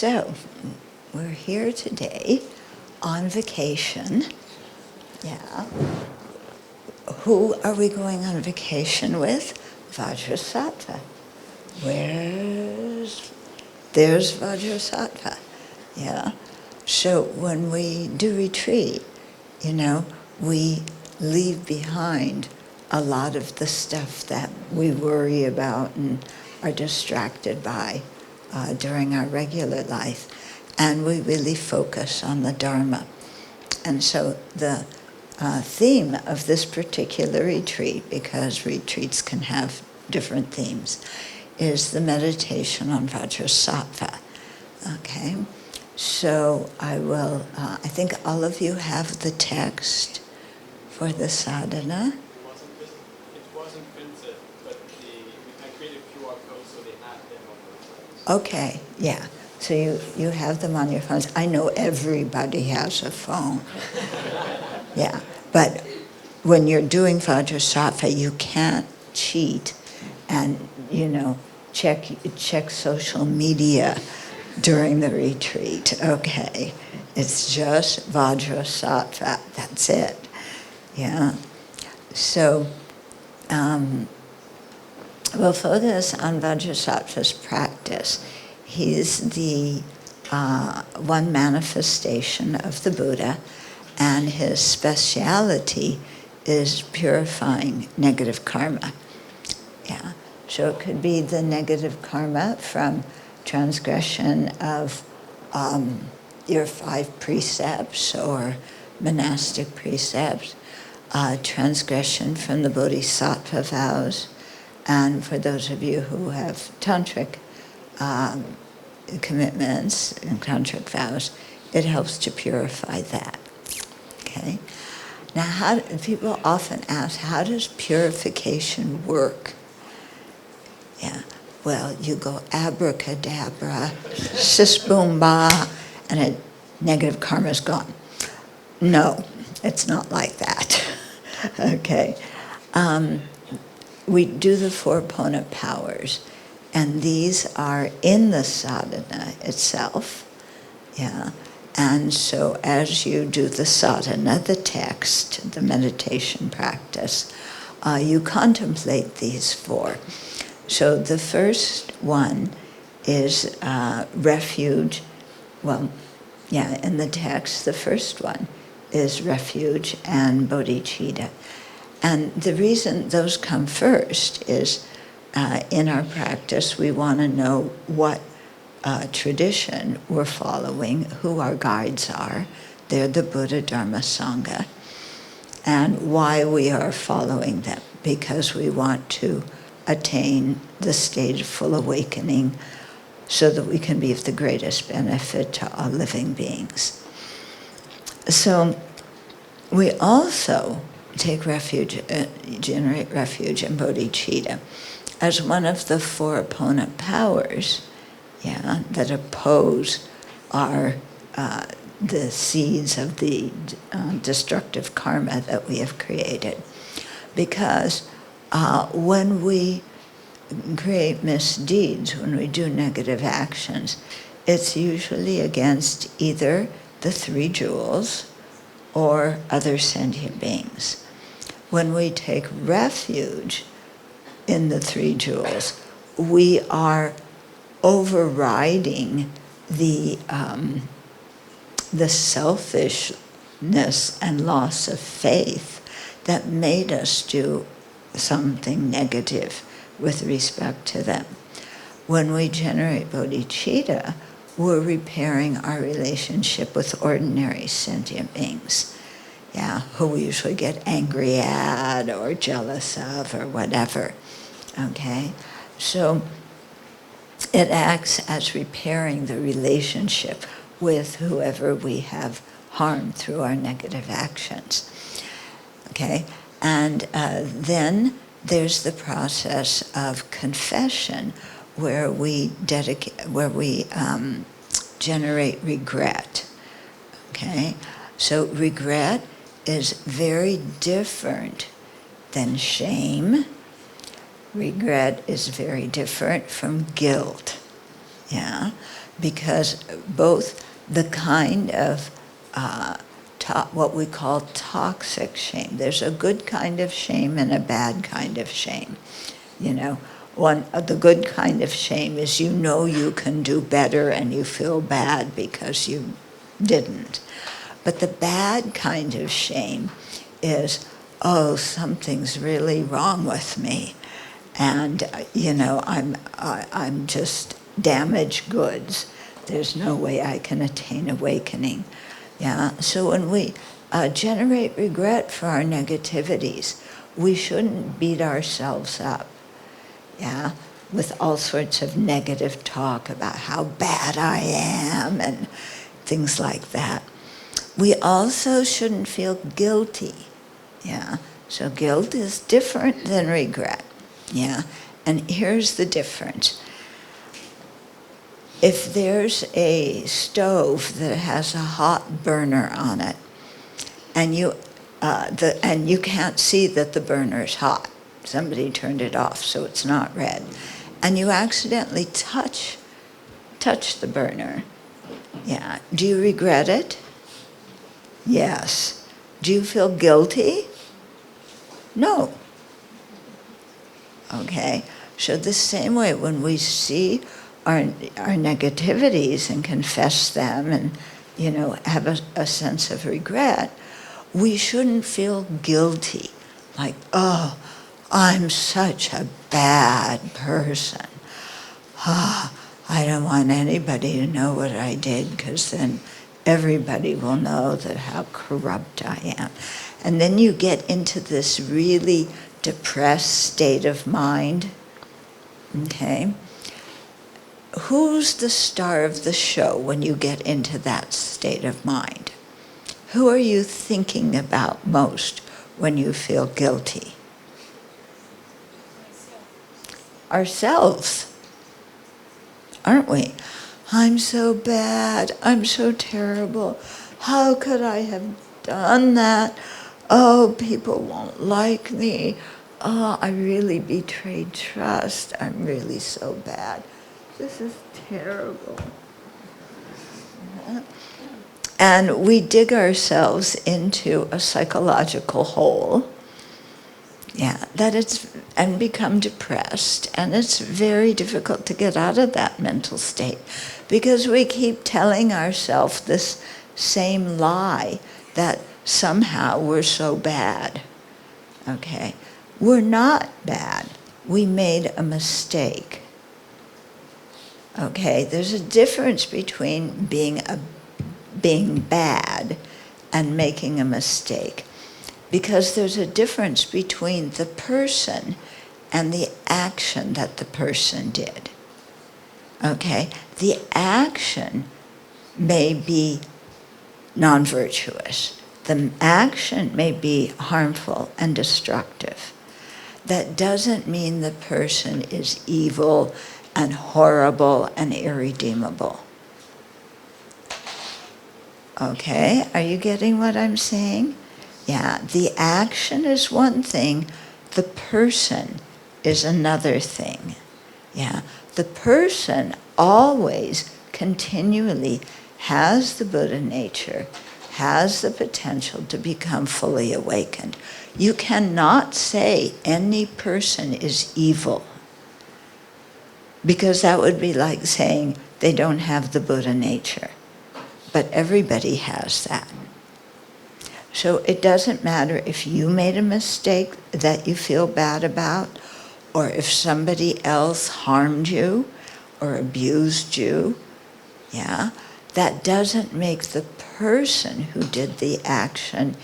So, we're here today on vacation. Yeah. Who are we going on vacation with? Vajrasattva. There's Vajrasattva. Yeah. So when we do retreat, we leave behind a lot of the stuff that we worry about and are distracted by during our regular life. And we really focus on the Dharma. And so the theme of this particular retreat, because retreats can have different themes, is the meditation on Vajrasattva. Okay? So I will, I think all of you have the text for the sadhana. It wasn't printed, but I created QR codes so they have them on their phones. Okay, yeah. So you have them on your phones. I know everybody has a phone. Yeah, but when you're doing Vajrasattva, you can't cheat and, check social media during the retreat. Okay, it's just Vajrasattva, that's it. Yeah, so we'll focus on Vajrasattva's practice. He's the one manifestation of the Buddha, and his speciality is purifying negative karma. Yeah, so it could be the negative karma from transgression of your 5 precepts or monastic precepts, transgression from the bodhisattva vows, and for those of you who have tantric commitments and tantric vows, it helps to purify that. Okay. Now, people often ask, how does purification work? Yeah. Well, you go abracadabra, sis boom ba, and negative karma is gone. No, it's not like that. Okay. We do the 4 opponent powers, and these are in the sadhana itself. Yeah. And so as you do the sadhana, the text, the meditation practice, you contemplate these 4. So the first one is refuge. Well, yeah, in the text, the first one is refuge and bodhicitta. And the reason those come first is in our practice, we want to know what tradition we're following, who our guides are. They're the Buddha, Dharma, Sangha, and why we are following them, because we want to attain the state of full awakening so that we can be of the greatest benefit to all living beings. So we also take refuge, generate refuge in bodhicitta as one of the 4 opponent powers, yeah, that oppose the seeds of the destructive karma that we have created. Because when we create misdeeds, when we do negative actions, it's usually against either the 3 jewels or other sentient beings. When we take refuge in the 3 jewels, we are overriding the selfishness and loss of faith that made us do something negative with respect to them. When we generate bodhicitta, we're repairing our relationship with ordinary sentient beings, yeah, who we usually get angry at or jealous of or whatever. Okay, so it acts as repairing the relationship with whoever we have harmed through our negative actions. Okay, and then there's the process of confession, where we generate regret. Okay, so regret is very different than shame. Regret is very different from guilt. Yeah, because both the kind of what we call toxic shame, there's a good kind of shame and a bad kind of shame. You know, the good kind of shame is you know you can do better and you feel bad because you didn't. But the bad kind of shame is, oh, something's really wrong with me, and you know, I'm just damaged goods. There's no way I can attain awakening. Yeah. So when we generate regret for our negativities, we shouldn't beat ourselves up. Yeah, with all sorts of negative talk about how bad I am and things like that. We also shouldn't feel guilty. Yeah, so guilt is different than regret. Yeah, and here's the difference. If there's a stove that has a hot burner on it, and you can't see that the burner's hot, somebody turned it off so it's not red, and you accidentally touch the burner, yeah, do you regret it? Yes. Do you feel guilty? No. Okay, so the same way when we see our negativities and confess them and, you know, have a sense of regret, we shouldn't feel guilty, like, oh, I'm such a bad person. I don't want anybody to know what I did, because then everybody will know that how corrupt I am. And then you get into this really depressed state of mind. Okay? Who's the star of the show when you get into that state of mind? Who are you thinking about most when you feel guilty? Ourselves, aren't we? I'm so bad, I'm so terrible. How could I have done that? Oh, people won't like me. Oh, I really betrayed trust. I'm really so bad. This is terrible. And we dig ourselves into a psychological hole. Yeah, and become depressed, and it's very difficult to get out of that mental state because we keep telling ourselves this same lie that somehow we're so bad. Okay, we're not bad. We made a mistake. Okay, there's a difference between being bad and making a mistake. Because there's a difference between the person and the action that the person did. Okay? The action may be non-virtuous. The action may be harmful and destructive. That doesn't mean the person is evil and horrible and irredeemable. Okay? Are you getting what I'm saying? Yeah, the action is one thing, the person is another thing. Yeah, the person always, continually has the Buddha nature, has the potential to become fully awakened. You cannot say any person is evil, because that would be like saying they don't have the Buddha nature. But everybody has that. So it doesn't matter if you made a mistake that you feel bad about, or if somebody else harmed you or abused you. Yeah, that doesn't make the person who did the action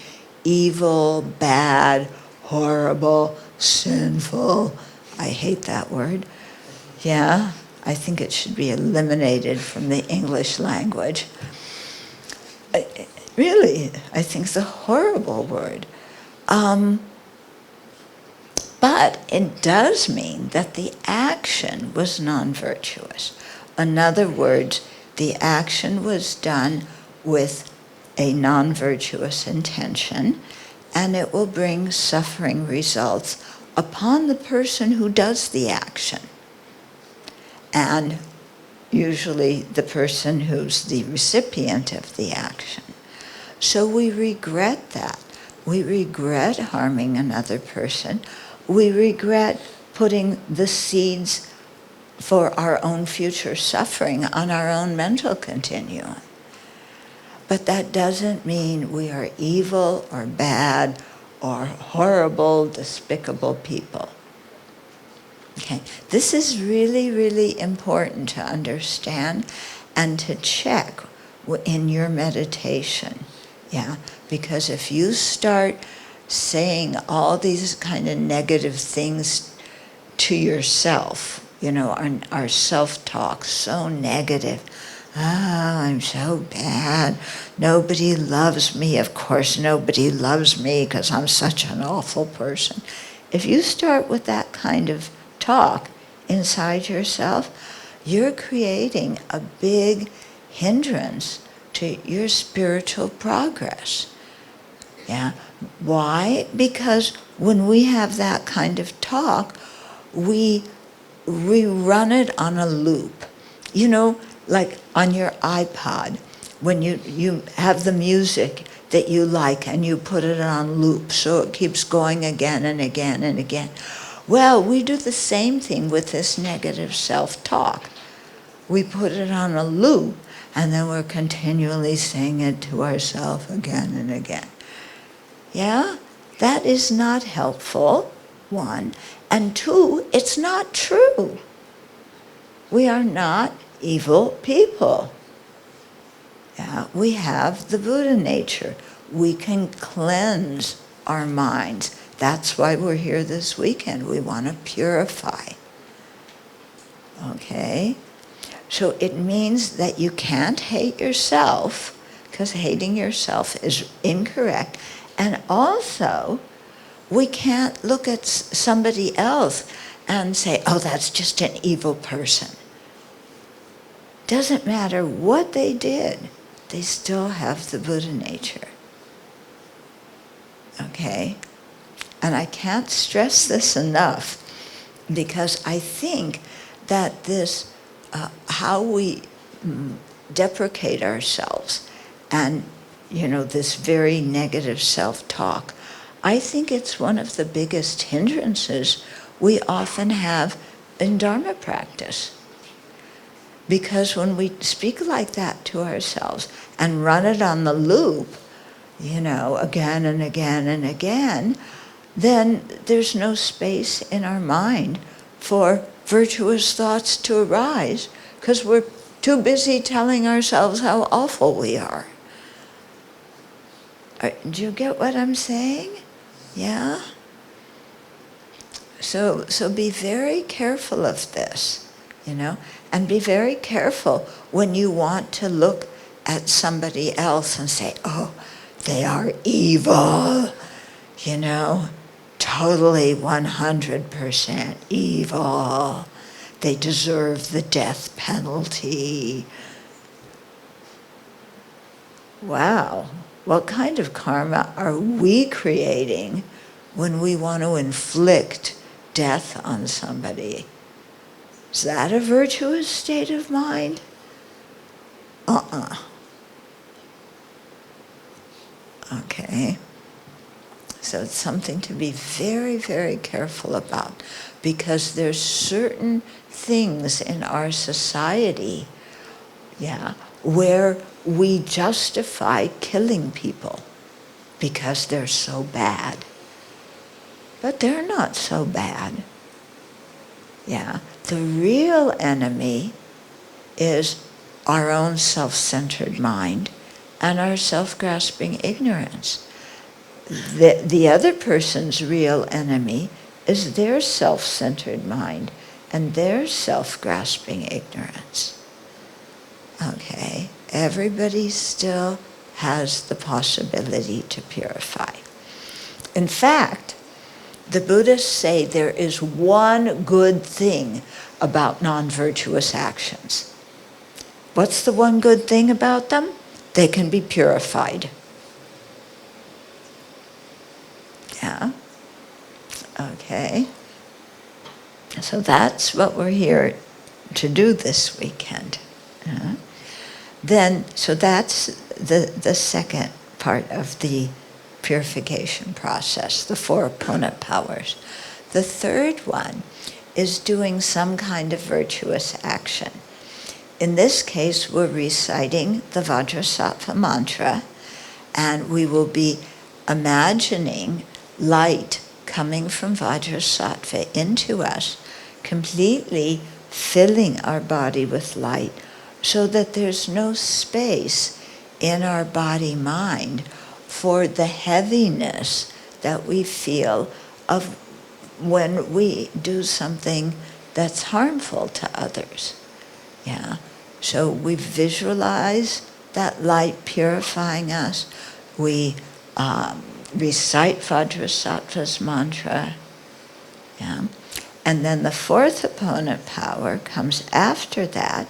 evil, bad, horrible, sinful. I hate that word. Yeah, I think it should be eliminated from the English language. Really, I think it's a horrible word. But it does mean that the action was non-virtuous. In other words, the action was done with a non-virtuous intention, and it will bring suffering results upon the person who does the action. And usually the person who's the recipient of the action. So we regret that. We regret harming another person. We regret putting the seeds for our own future suffering on our own mental continuum. But that doesn't mean we are evil or bad or horrible, despicable people. Okay, this is really, really important to understand and to check in your meditation. Yeah, because if you start saying all these kind of negative things to yourself, you know, our self-talk, so negative. I'm so bad. Nobody loves me. Of course nobody loves me because I'm such an awful person. If you start with that kind of talk inside yourself, you're creating a big hindrance to your spiritual progress. Yeah. Why? Because when we have that kind of talk, we run it on a loop. You know, like on your iPod, when you have the music that you like and you put it on loop so it keeps going again and again and again. Well, we do the same thing with this negative self-talk. We put it on a loop and then we're continually saying it to ourselves again and again. Yeah? That is not helpful, one. And two, it's not true. We are not evil people. Yeah, we have the Buddha nature. We can cleanse our minds. That's why we're here this weekend. We want to purify. Okay? So it means that you can't hate yourself, because hating yourself is incorrect. And also, we can't look at somebody else and say, oh, that's just an evil person. Doesn't matter what they did, they still have the Buddha nature. Okay? And I can't stress this enough, because I think that this, how we deprecate ourselves and, you know, this very negative self-talk, I think it's one of the biggest hindrances we often have in Dharma practice. Because when we speak like that to ourselves and run it on the loop, you know, again and again and again, then there's no space in our mind for virtuous thoughts to arise, because we're too busy telling ourselves how awful we are. Do you get what I'm saying? Yeah? So be very careful of this, you know, and be very careful when you want to look at somebody else and say, oh, they are evil, you know, totally 100% evil. They deserve the death penalty. Wow, what kind of karma are we creating when we want to inflict death on somebody? Is that a virtuous state of mind? Okay. So it's something to be very, very careful about, because there's certain things in our society, yeah, where we justify killing people because they're so bad. But they're not so bad. Yeah, the real enemy is our own self-centered mind and our self-grasping ignorance. The other person's real enemy is their self-centered mind and their self-grasping ignorance. Okay, everybody still has the possibility to purify. In fact, the Buddhists say there is one good thing about non-virtuous actions. What's the one good thing about them? They can be purified. Yeah. Okay. So that's what we're here to do this weekend. Then, so that's the second part of the purification process, the 4 opponent powers. The third one is doing some kind of virtuous action. In this case, we're reciting the Vajrasattva mantra, and we will be imagining light coming from Vajrasattva into us, completely filling our body with light, so that there's no space in our body-mind for the heaviness that we feel of when we do something that's harmful to others. Yeah. So we visualize that light purifying us. We recite Vajrasattva's mantra. Yeah. And then the 4th opponent power comes after that,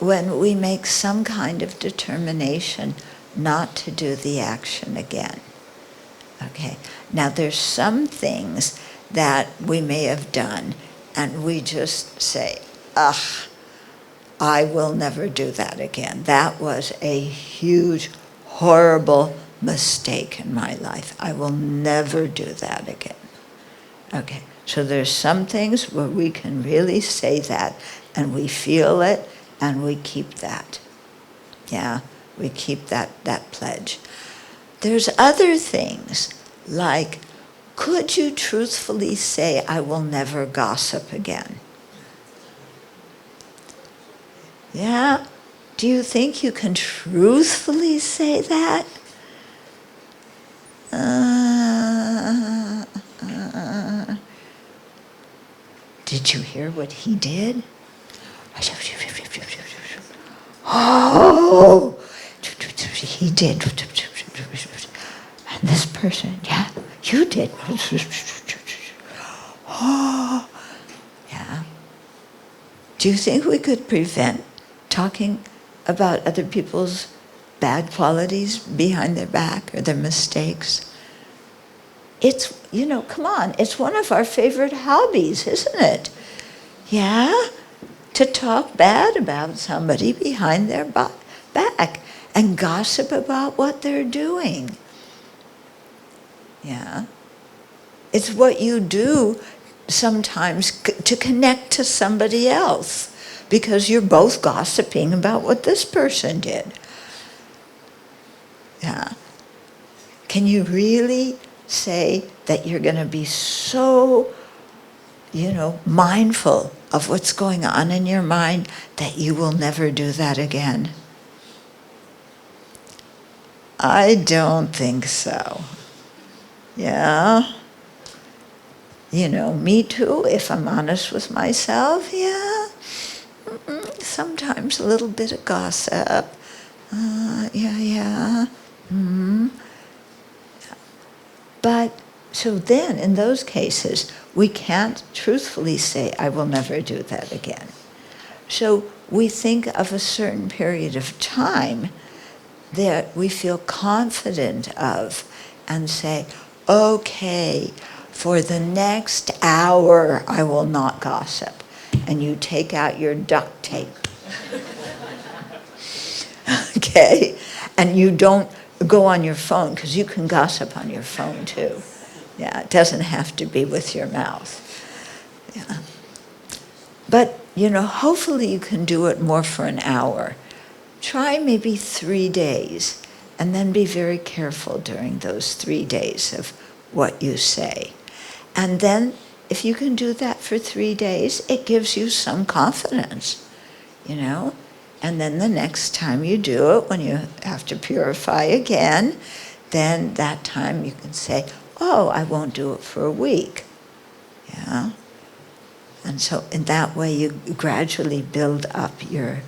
when we make some kind of determination not to do the action again. Okay. Now there's some things that we may have done and we just say, I will never do that again. That was a huge, horrible mistake in my life. I will never do that again. Okay, so there's some things where we can really say that, and we feel it, and we keep that. Yeah, we keep that pledge. There's other things, like, could you truthfully say, I will never gossip again? Yeah? Do you think you can truthfully say that? Did you hear what he did? Oh, he did. And this person, yeah, you did. Oh, yeah. Do you think we could prevent talking about other people's bad qualities behind their back or their mistakes? It's, come on, it's one of our favorite hobbies, isn't it? Yeah? To talk bad about somebody behind their back and gossip about what they're doing. Yeah? It's what you do sometimes to connect to somebody else, because you're both gossiping about what this person did. Yeah. Can you really say that you're going to be so, mindful of what's going on in your mind that you will never do that again? I don't think so. Yeah. Me too, if I'm honest with myself, yeah. Sometimes a little bit of gossip. Yeah. But, so then, in those cases, we can't truthfully say, I will never do that again. So we think of a certain period of time that we feel confident of and say, okay, for the next hour, I will not gossip. And you take out your duct tape. Okay? And you don't go on your phone, because you can gossip on your phone too. Yeah, it doesn't have to be with your mouth. Yeah. But, hopefully you can do it more for an hour. Try maybe 3 days, and then be very careful during those 3 days of what you say. And then, if you can do that for 3 days, it gives you some confidence, And then the next time you do it, when you have to purify again, then that time you can say, oh, I won't do it for a week. Yeah? And so in that way you gradually build up your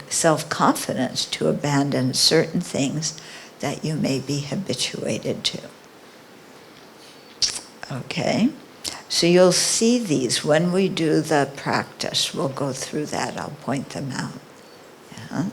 self-confidence to abandon certain things that you may be habituated to. Okay? So you'll see these when we do the practice. We'll go through that. I'll point them out. Yeah?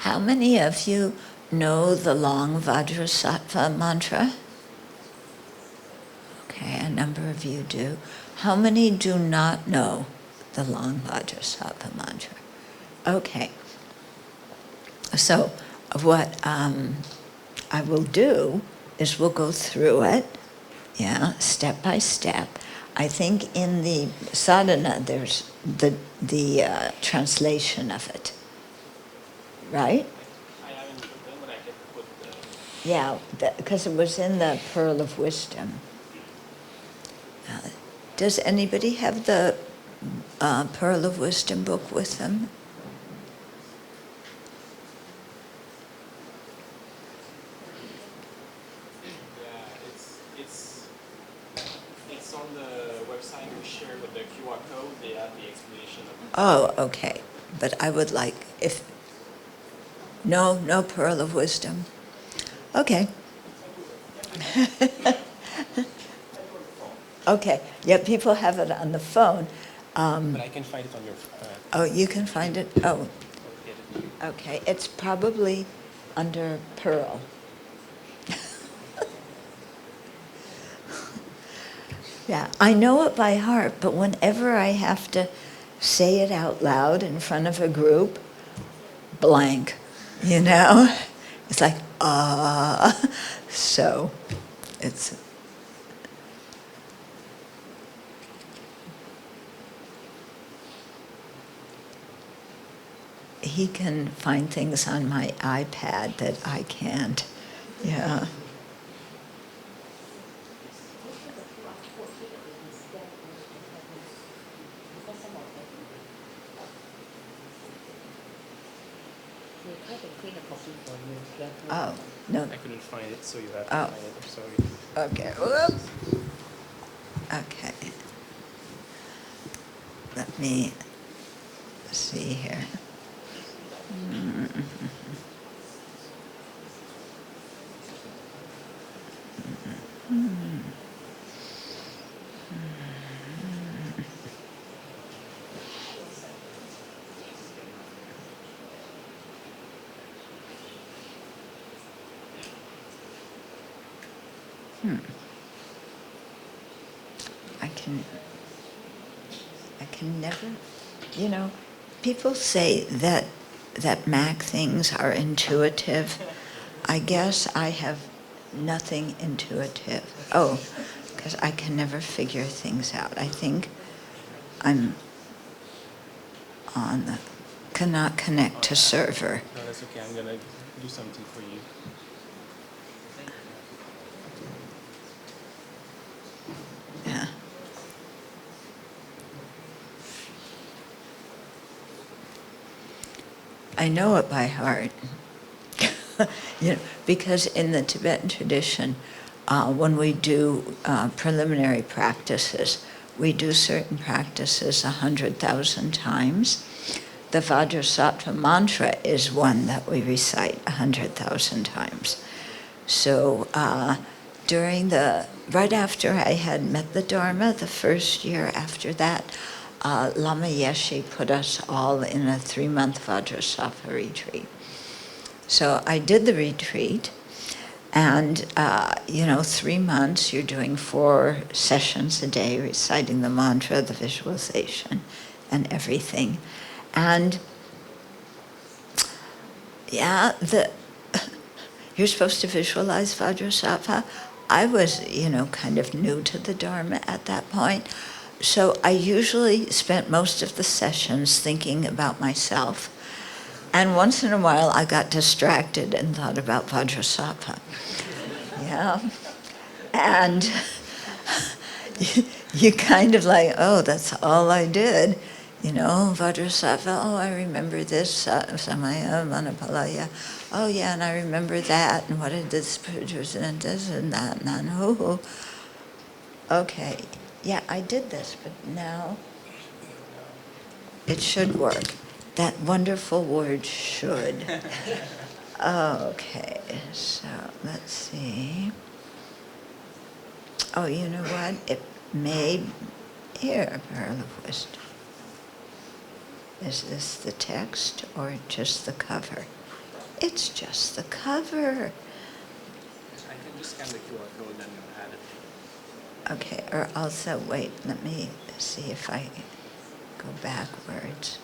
How many of you know the long Vajrasattva mantra? Okay, a number of you do. How many do not know the long Vajrasattva mantra? Okay. So what I will do is we'll go through it, step by step. I think in the sadhana there's the translation of it, right? I haven't put them, but I can put the... Yeah, because it was in the Pearl of Wisdom. Does anybody have the Pearl of Wisdom book with them? Yeah, it's on the website we share with the QR code. They have the explanation of it. Oh, okay. But I would like, if, no Pearl of Wisdom. Okay. Okay, yeah, people have it on the phone. But I can find it on your... Oh, you can find it? Oh, I'll get it. okay. It's probably under Pearl. Yeah, I know it by heart, but whenever I have to say it out loud in front of a group, blank, you know? It's like, so it's... He can find things on my iPad that I can't, yeah. Oh, no. I couldn't find it, so you have to Oh. find it. I'm sorry. Okay. Whoop. Okay. Let me see here. I can never, you know, people say that Mac things are intuitive. I guess I have nothing intuitive. Oh, because I can never figure things out. I think I'm cannot connect to server. No, that's okay. I'm gonna do something for you. Yeah. I know it by heart. You know, because in the Tibetan tradition, when we do preliminary practices, we do certain practices 100,000 times. The Vajrasattva mantra is one that we recite 100,000 times. So right after I had met the Dharma, the first year after that, Lama Yeshe put us all in a 3-month Vajrasattva retreat. So I did the retreat, and 3 months, you're doing 4 sessions a day, reciting the mantra, the visualization, and everything. And yeah, you're supposed to visualize Vajrasattva. I was, kind of new to the Dharma at that point. So I usually spent most of the sessions thinking about myself. And once in a while, I got distracted and thought about Vajrasattva. Yeah. And you kind of like, oh, that's all I did. Vajrasattva, oh, I remember this, Samaya, Manapalaya. Oh, yeah, and I remember that, and what did this produce, and this and that, and then, okay. Yeah, I did this, but now it should work. That wonderful word, should. Okay, so let's see. Oh, you know what? It may, here, Pearl of Wisdom. Is this the text or just the cover? It's just the cover. I can just scan the QR code and add it. Okay, or also, wait, let me see if I go backwards.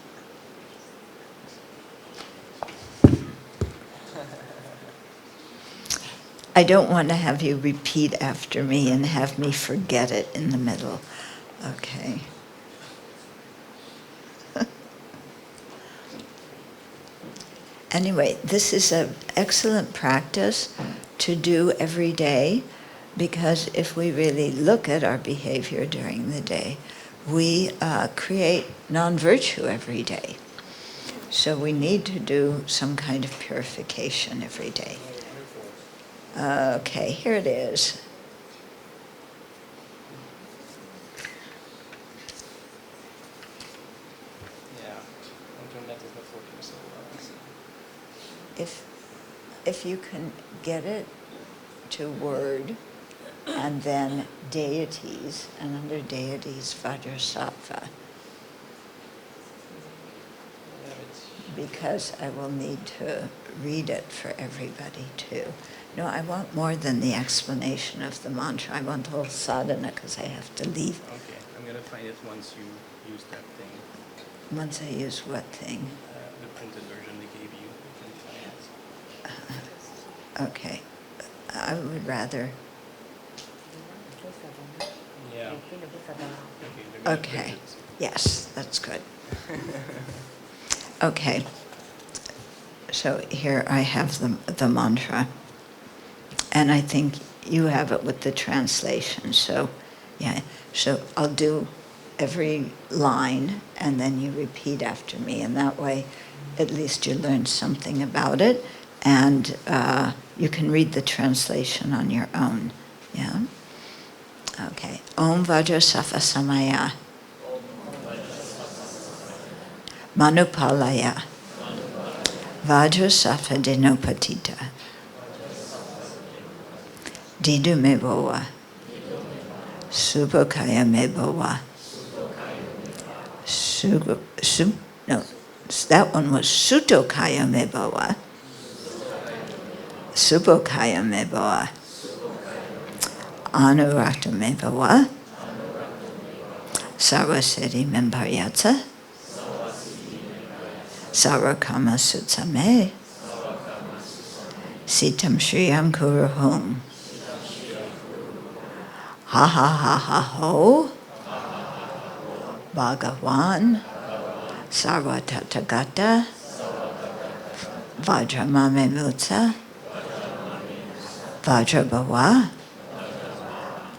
I don't want to have you repeat after me and have me forget it in the middle. Okay. Anyway, this is an excellent practice to do every day, because if we really look at our behavior during the day, we create non-virtue every day. So we need to do some kind of purification every day. Okay, here it is. Yeah, internet is not working so well. If you can get it to word, and then deities, and under deities, Vajrasattva, because I will need to read it for everybody too. No, I want more than the explanation of the mantra. I want the whole sadhana, because I have to leave. Okay, I'm going to find it once you use that thing. Once I use what thing? The printed version they gave you. You can find it. Okay. I would rather... Yeah. Okay. Yes, that's good. Okay. So here I have the mantra. And I think you have it with the translation. So, yeah. So I'll do every line, and then you repeat after me. And that way, at least you learn something about it. And you can read the translation on your own. Yeah? Okay. Om Vajrasattva Samaya. Manupalaya. Vajrasattva Dinopatita. Didu Meboa. Subhakaya Meboa. No, that one was Sutokaya Meboa. Subhakaya Meboa. Anurakta Meboa. Sarvasiddhi Membaryatsa. Sarakama Sutsame. Sitam Shriyam Kuruhum. Ha ha ha ha ho. Bhagavan. Sarvatathagata. Vajramame Mutsa. Vajrabhava.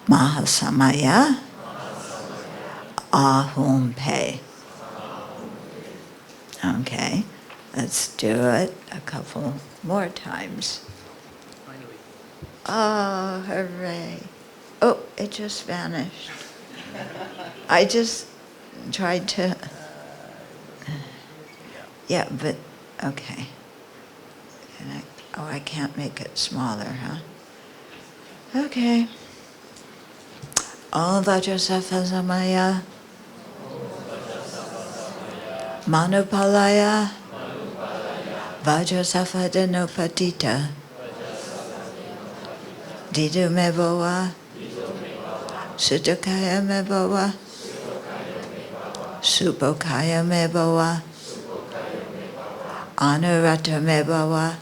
Mahasamaya. Ahum Pe. Okay, let's do it a couple more times. Finally. Oh, hooray. Oh, it just vanished. I just tried to... Yeah, but, okay. I can't make it smaller, huh? Okay. Om Vajrasattva Samaya. Manupalaya. Vajrasattva Dinopatita. Didu Meboa. Sudokaya Meboa. Subhokaya Meboa. Anurata Meboa.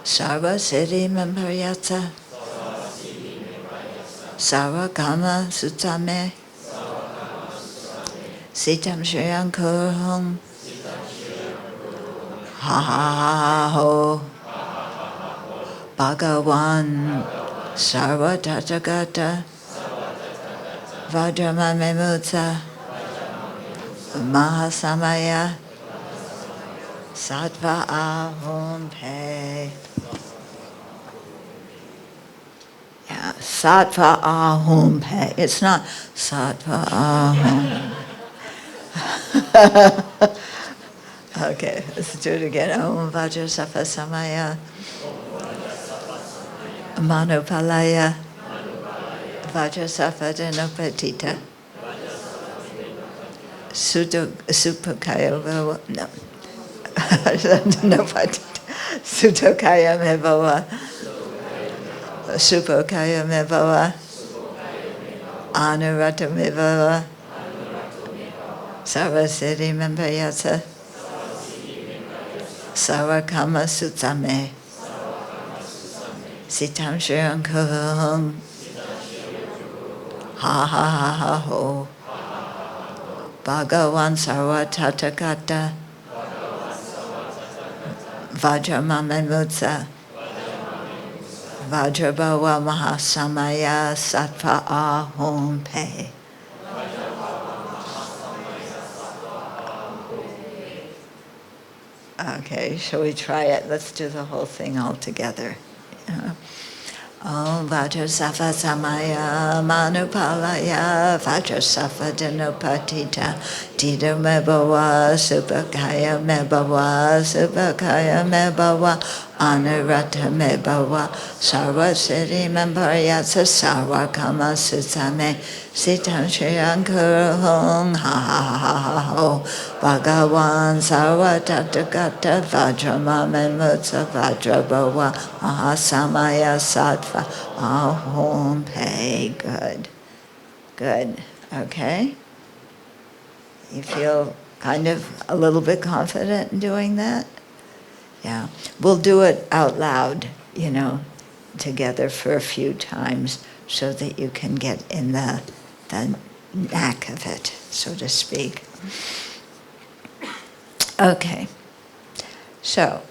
Sarvasiddhi Membaryatsa. Sarakama Sutsame. Sitam Shriyam Kuruhum. Ha ha ha ho. Bhagavan. Sarvatathagata. Vajramame Mutsa. Mahasamaya. Sattva Ahum Pe. Yeah, Sattva Ahum Pe. It's not Sattva Ahum. Okay, let's do it again. Om Vajrasattva Samaya. Manupalaya. Vajrasattva Dinopatita. Supakaya. No. Sutokaya me bhava, Supokaya me bhava, Anurata me bhava, Sarvasiddhi me bhayasa, Sarvakama sutame, Sitam shriyan kuhung, ha ha ha ha ho, Bhagavan sarva tathagata, Vajramame mutsa, Vajrabhava mahasamaya sattva ahom pe. Okay, shall we try it? Let's do the whole thing all together. Yeah. Om Vajrasattva samaya manupalaya Vajrasattva dhanupatita Tita me bhava Supakaya me bhava Supakaya me bhava Anurata me bhava Sarvasiddhi me bharyasa Sarvakama sutame Sitam shriyan kuruhung ha ha ha ha ho Bhagavan sarva tathagata Vajramame mutsa Vajrabhava mahasamaya sattva ahom pe. Good. Good. Okay. You feel kind of a little bit confident in doing that? Yeah. We'll do it out loud, together for a few times so that you can get in the knack of it, so to speak. Okay. So,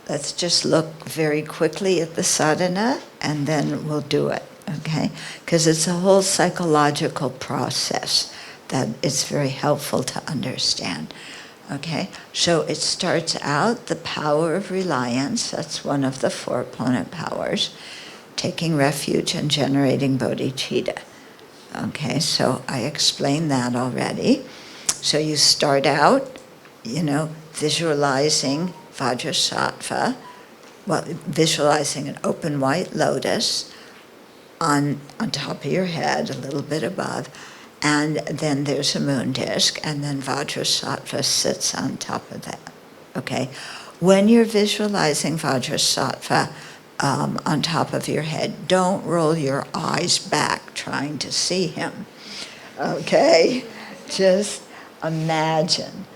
let's just look very quickly at the sadhana and then we'll do it, okay? Because it's a whole psychological process that it's very helpful to understand, okay? So it starts out the power of reliance, that's one of the 4 opponent powers, taking refuge and generating bodhicitta. Okay, so I explained that already. So you start out, visualizing Vajrasattva, visualizing an open white lotus on top of your head, a little bit above, and then there's a moon disk, and then Vajrasattva sits on top of that. Okay, when you're visualizing Vajrasattva on top of your head, don't roll your eyes back trying to see him. Okay, just imagine.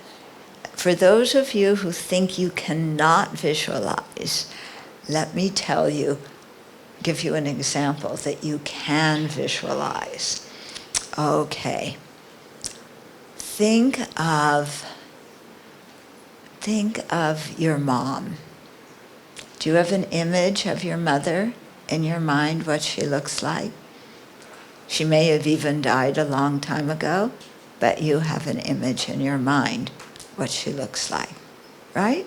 For those of you who think you cannot visualize, let me give you an example that you can visualize. Okay. Think of your mom. Do you have an image of your mother in your mind, what she looks like? She may have even died a long time ago, but you have an image in your mind what she looks like, right?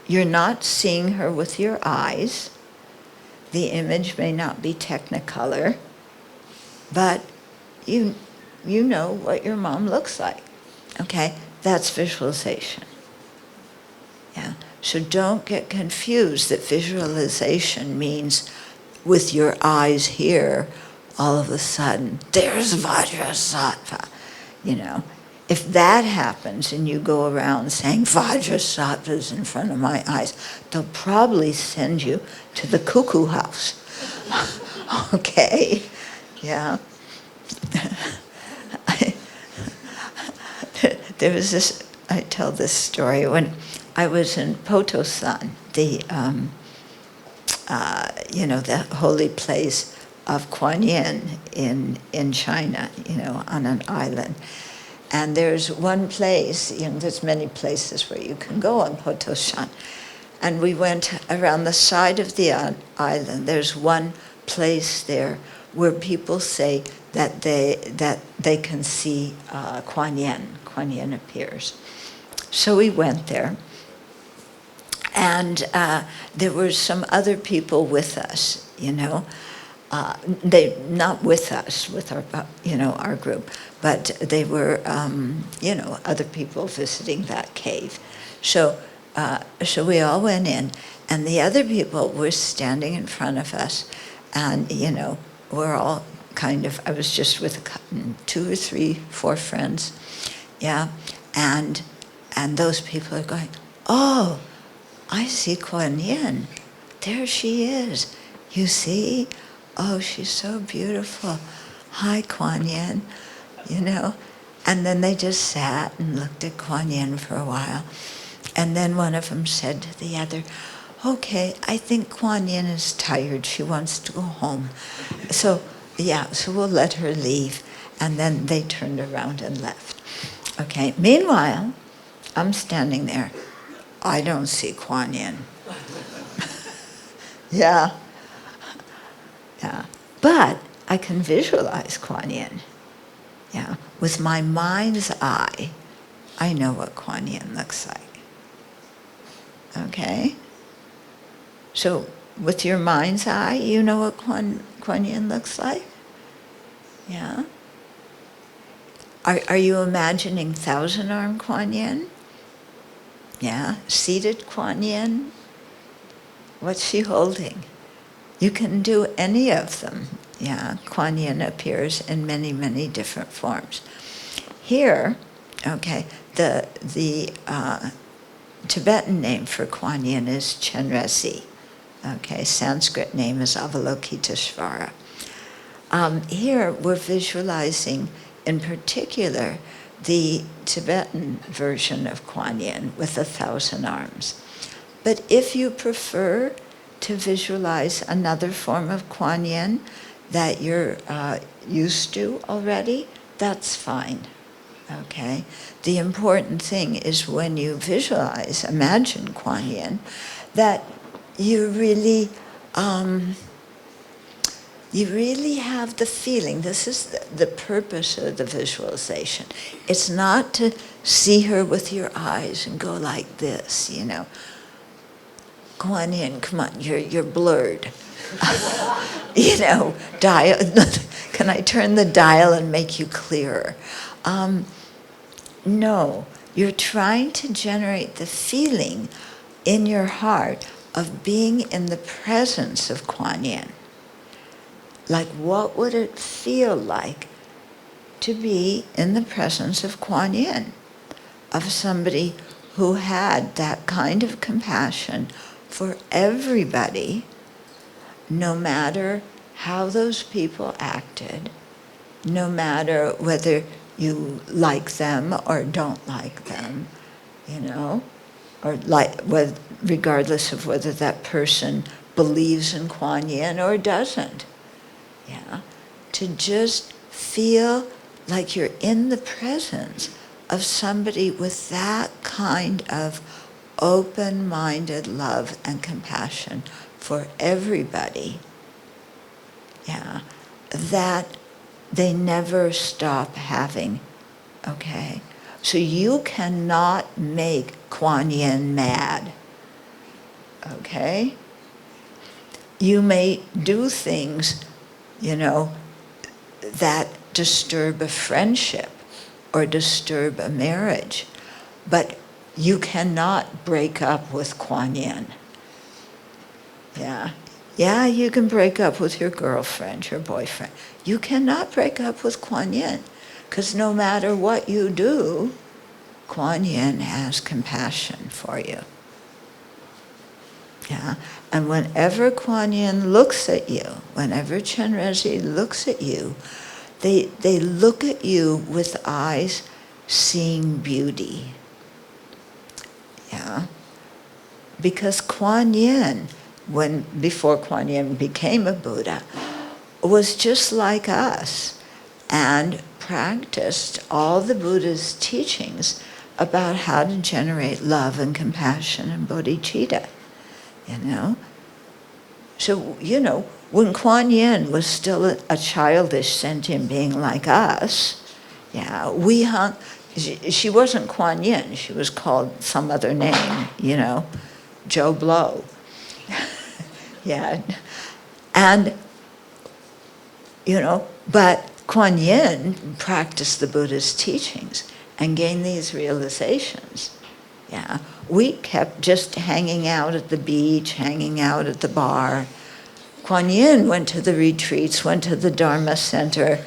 You're not seeing her with your eyes. The image may not be technicolor, but you know what your mom looks like, okay? That's visualization, yeah? So don't get confused that visualization means with your eyes here, all of a sudden, there's Vajrasattva, If that happens and you go around saying, Vajrasattva's in front of my eyes, they'll probably send you to the cuckoo house. Okay? Yeah. There was this, I tell this story, when I was in Potosan, the holy place of Kuan Yin in China, on an island. And there's one place, there's many places where you can go on Potosan. And we went around the side of the island. There's one place there where people say that they can see Kuan Yin. Kuan Yin appears. So we went there. And there were some other people with us, they not with us, with our group, but they were, other people visiting that cave. So we all went in, and the other people were standing in front of us, and we're all I was just with 2 or 3, 4 friends, yeah, and those people are going, oh, I see Kuan Yin. There she is. You see? Oh, she's so beautiful. Hi, Kuan Yin. And then they just sat and looked at Kuan Yin for a while. And then one of them said to the other, okay, I think Kuan Yin is tired. She wants to go home. So we'll let her leave. And then they turned around and left. Okay, meanwhile, I'm standing there. I don't see Kuan Yin. Yeah. But I can visualize Kuan Yin. Yeah. With my mind's eye, I know what Kuan Yin looks like. Okay? So with your mind's eye, you know what Kuan Yin looks like? Yeah. Are you imagining thousand-armed Kuan Yin? Yeah. Seated Kuan Yin? What's she holding? You can do any of them. Yeah. Kuan Yin appears in many, many different forms. Here, okay, the Tibetan name for Kuan Yin is Chenrezig. Okay, Sanskrit name is Avalokiteshvara. Here we're visualizing, in particular, the Tibetan version of Kuan Yin with 1,000 arms. But if you prefer to visualize another form of Kuan Yin that you're used to already, that's fine. Okay? The important thing is when you visualize, imagine Kuan Yin, that you really have the feeling. This is the purpose of the visualization. It's not to see her with your eyes and go like this, Kuan Yin, come on, you're blurred. Dial. Can I turn the dial and make you clearer? No, you're trying to generate the feeling in your heart of being in the presence of Kuan Yin. Like, what would it feel like to be in the presence of Kuan Yin, of somebody who had that kind of compassion for everybody, no matter how those people acted, no matter whether you like them or don't like them, or regardless of whether that person believes in Kuan Yin or doesn't. Yeah, to just feel like you're in the presence of somebody with that kind of open-minded love and compassion for everybody. Yeah, that they never stop having. Okay, so you cannot make Kuan Yin mad. Okay, you may do things that disturb a friendship or disturb a marriage, but you cannot break up with Kuan Yin. Yeah, you can break up with your girlfriend, your boyfriend. You cannot break up with Kuan Yin, because no matter what you do, Kuan Yin has compassion for you. Yeah, and whenever Kuan Yin looks at you, whenever Chenrezig looks at you, they look at you with eyes seeing beauty. Yeah, because Kuan Yin, before Kuan Yin became a Buddha, was just like us and practiced all the Buddha's teachings about how to generate love and compassion and bodhicitta. So, when Kuan Yin was still a childish sentient being like us, we hung. She wasn't Kuan Yin. She was called some other name, Joe Blow. Yeah, and but Kuan Yin practiced the Buddha's teachings and gained these realizations. Yeah, we kept just hanging out at the beach, hanging out at the bar. Kuan Yin went to the retreats, went to the Dharma center,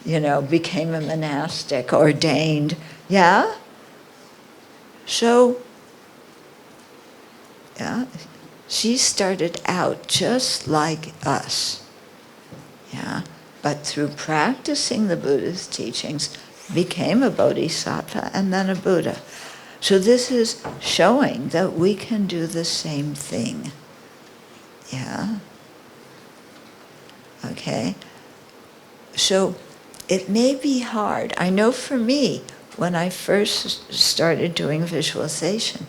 became a monastic, ordained. Yeah? So, yeah, she started out just like us. Yeah? But through practicing the Buddha's teachings, became a bodhisattva and then a Buddha. So this is showing that we can do the same thing. Yeah? Okay? So it may be hard. I know for me, when I first started doing visualization,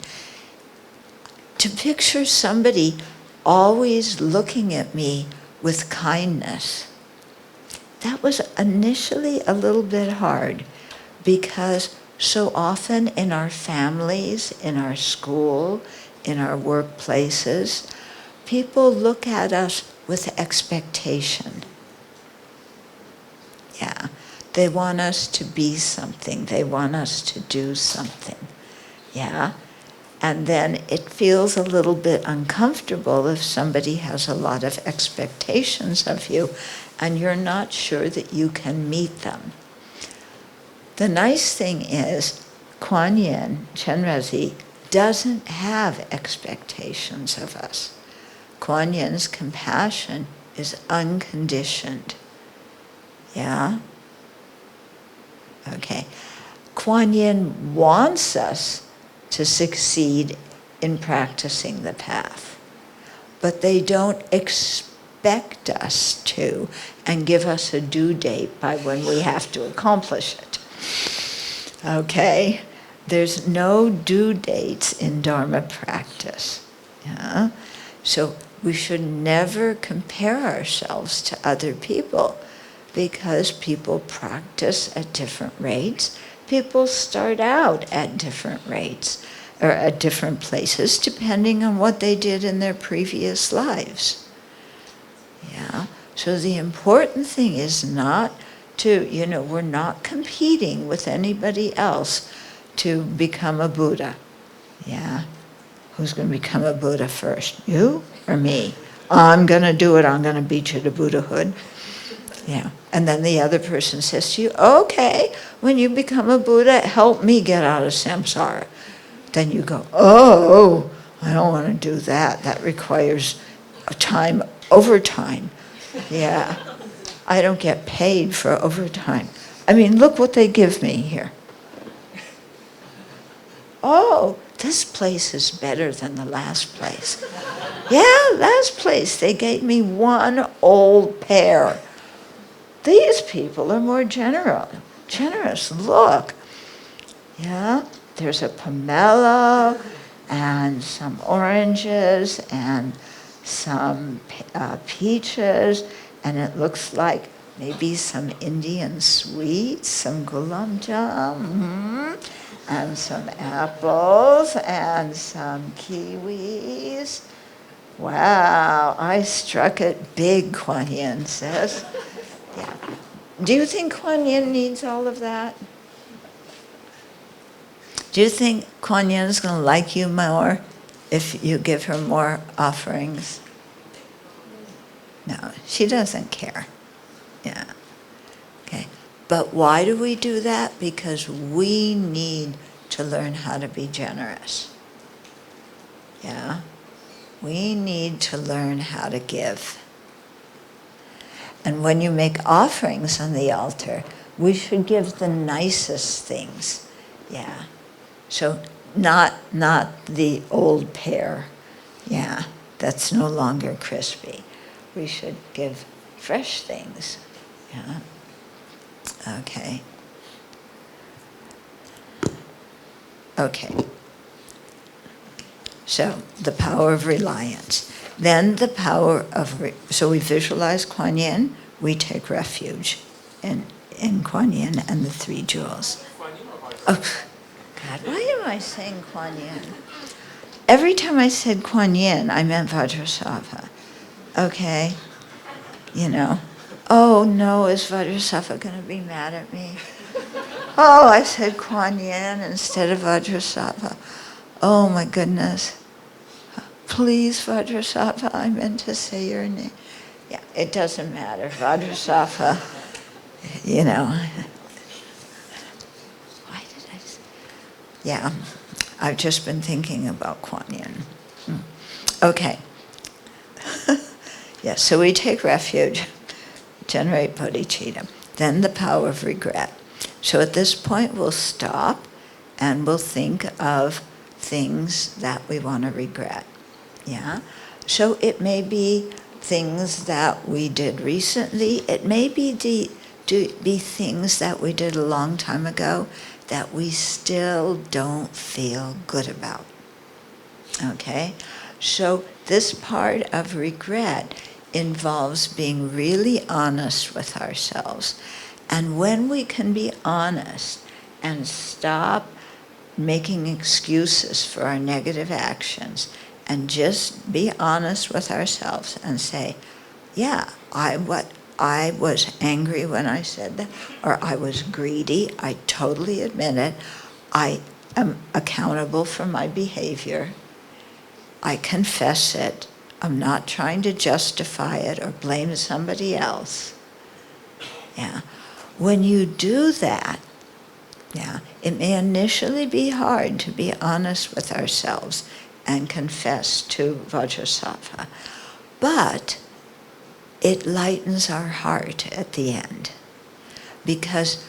to picture somebody always looking at me with kindness, that was initially a little bit hard, because so often in our families, in our school, in our workplaces, people look at us with expectation. Yeah, they want us to be something. They want us to do something. Yeah, and then it feels a little bit uncomfortable if somebody has a lot of expectations of you and you're not sure that you can meet them. The nice thing is, Kuan Yin, Chenrezig, doesn't have expectations of us. Kuan Yin's compassion is unconditioned. Yeah? Okay. Kuan Yin wants us to succeed in practicing the path, but they don't expect us to and give us a due date by when we have to accomplish it. Okay? There's no due dates in Dharma practice. Yeah? So we should never compare ourselves to other people, because people practice at different rates. People start out at different rates, or at different places, depending on what they did in their previous lives. Yeah? So the important thing is not to, we're not competing with anybody else to become a Buddha. Yeah? Who's going to become a Buddha first? You or me? I'm going to do it. I'm going to beat you to Buddhahood. Yeah. And then the other person says to you, okay, when you become a Buddha, help me get out of samsara. Then you go, oh, I don't want to do that. That requires time, overtime. Yeah. I don't get paid for overtime. I mean, look what they give me here. Oh, this place is better than the last place. Yeah, last place, they gave me one old pear. These people are more generous. Look. Yeah, there's a pomelo and some oranges and some peaches, and it looks like maybe some Indian sweets, some gulab jam, and some apples and some kiwis. Wow, I struck it big, Kuan Yin says. Yeah. Do you think Kuan Yin needs all of that? Do you think Kuan Yin is going to like you more if you give her more offerings? No, she doesn't care. Yeah. Okay. But why do we do that? Because we need to learn how to be generous. Yeah. We need to learn how to give. And when you make offerings on the altar, we should give the nicest things. Yeah. So not the old pear. Yeah. That's no longer crispy. We should give fresh things. Yeah. Okay. Okay. So the power of reliance. Then the power of, so we visualize Kuan Yin, we take refuge in Kuan Yin and the three jewels. Oh, God, why am I saying Kuan Yin? Every time I said Kuan Yin, I meant Vajrasattva. Okay? Oh no, is Vajrasattva going to be mad at me? Oh, I said Kuan Yin instead of Vajrasattva. Oh my goodness. please, Vajrasattva, I meant to say your name. Yeah, it doesn't matter. Vajrasattva, you know. Why did I say? Yeah, I've just been thinking about Kuan Yin. Okay. Yeah, so we take refuge, generate bodhicitta, then the power of regret. So at this point we'll stop and we'll think of things that we want to regret. Yeah? So it may be things that we did recently. It may be things that we did a long time ago that we still don't feel good about. Okay? So this part of regret involves being really honest with ourselves. And when we can be honest and stop making excuses for our negative actions and just be honest with ourselves and say, yeah, I was angry when I said that, or I was greedy, I totally admit it, I am accountable for my behavior, I confess it, I'm not trying to justify it or blame somebody else. Yeah. When you do that, yeah, it may initially be hard to be honest with ourselves and confess to Vajrasattva, but it lightens our heart at the end, because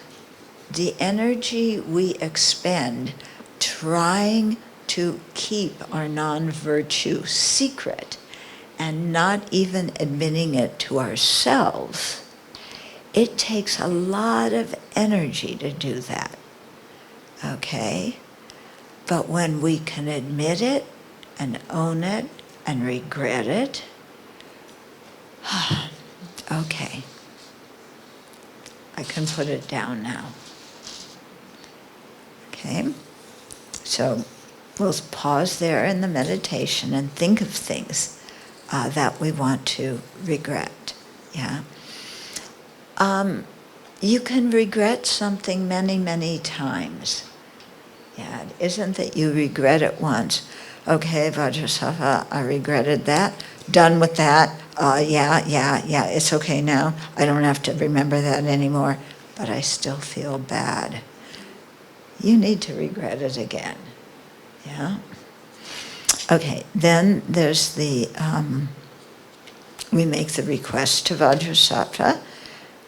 the energy we expend trying to keep our non-virtue secret and not even admitting it to ourselves, it takes a lot of energy to do that, okay? But when we can admit it and own it and regret it, okay, I can put it down now. Okay? So we'll pause there in the meditation and think of things that we want to regret. Yeah? You can regret something many, many times. Yeah, it isn't that you regret it once. Okay, Vajrasattva, I regretted that. Done with that. Yeah, it's okay now. I don't have to remember that anymore, but I still feel bad. You need to regret it again. Yeah? Okay, then there's the, we make the request to Vajrasattva,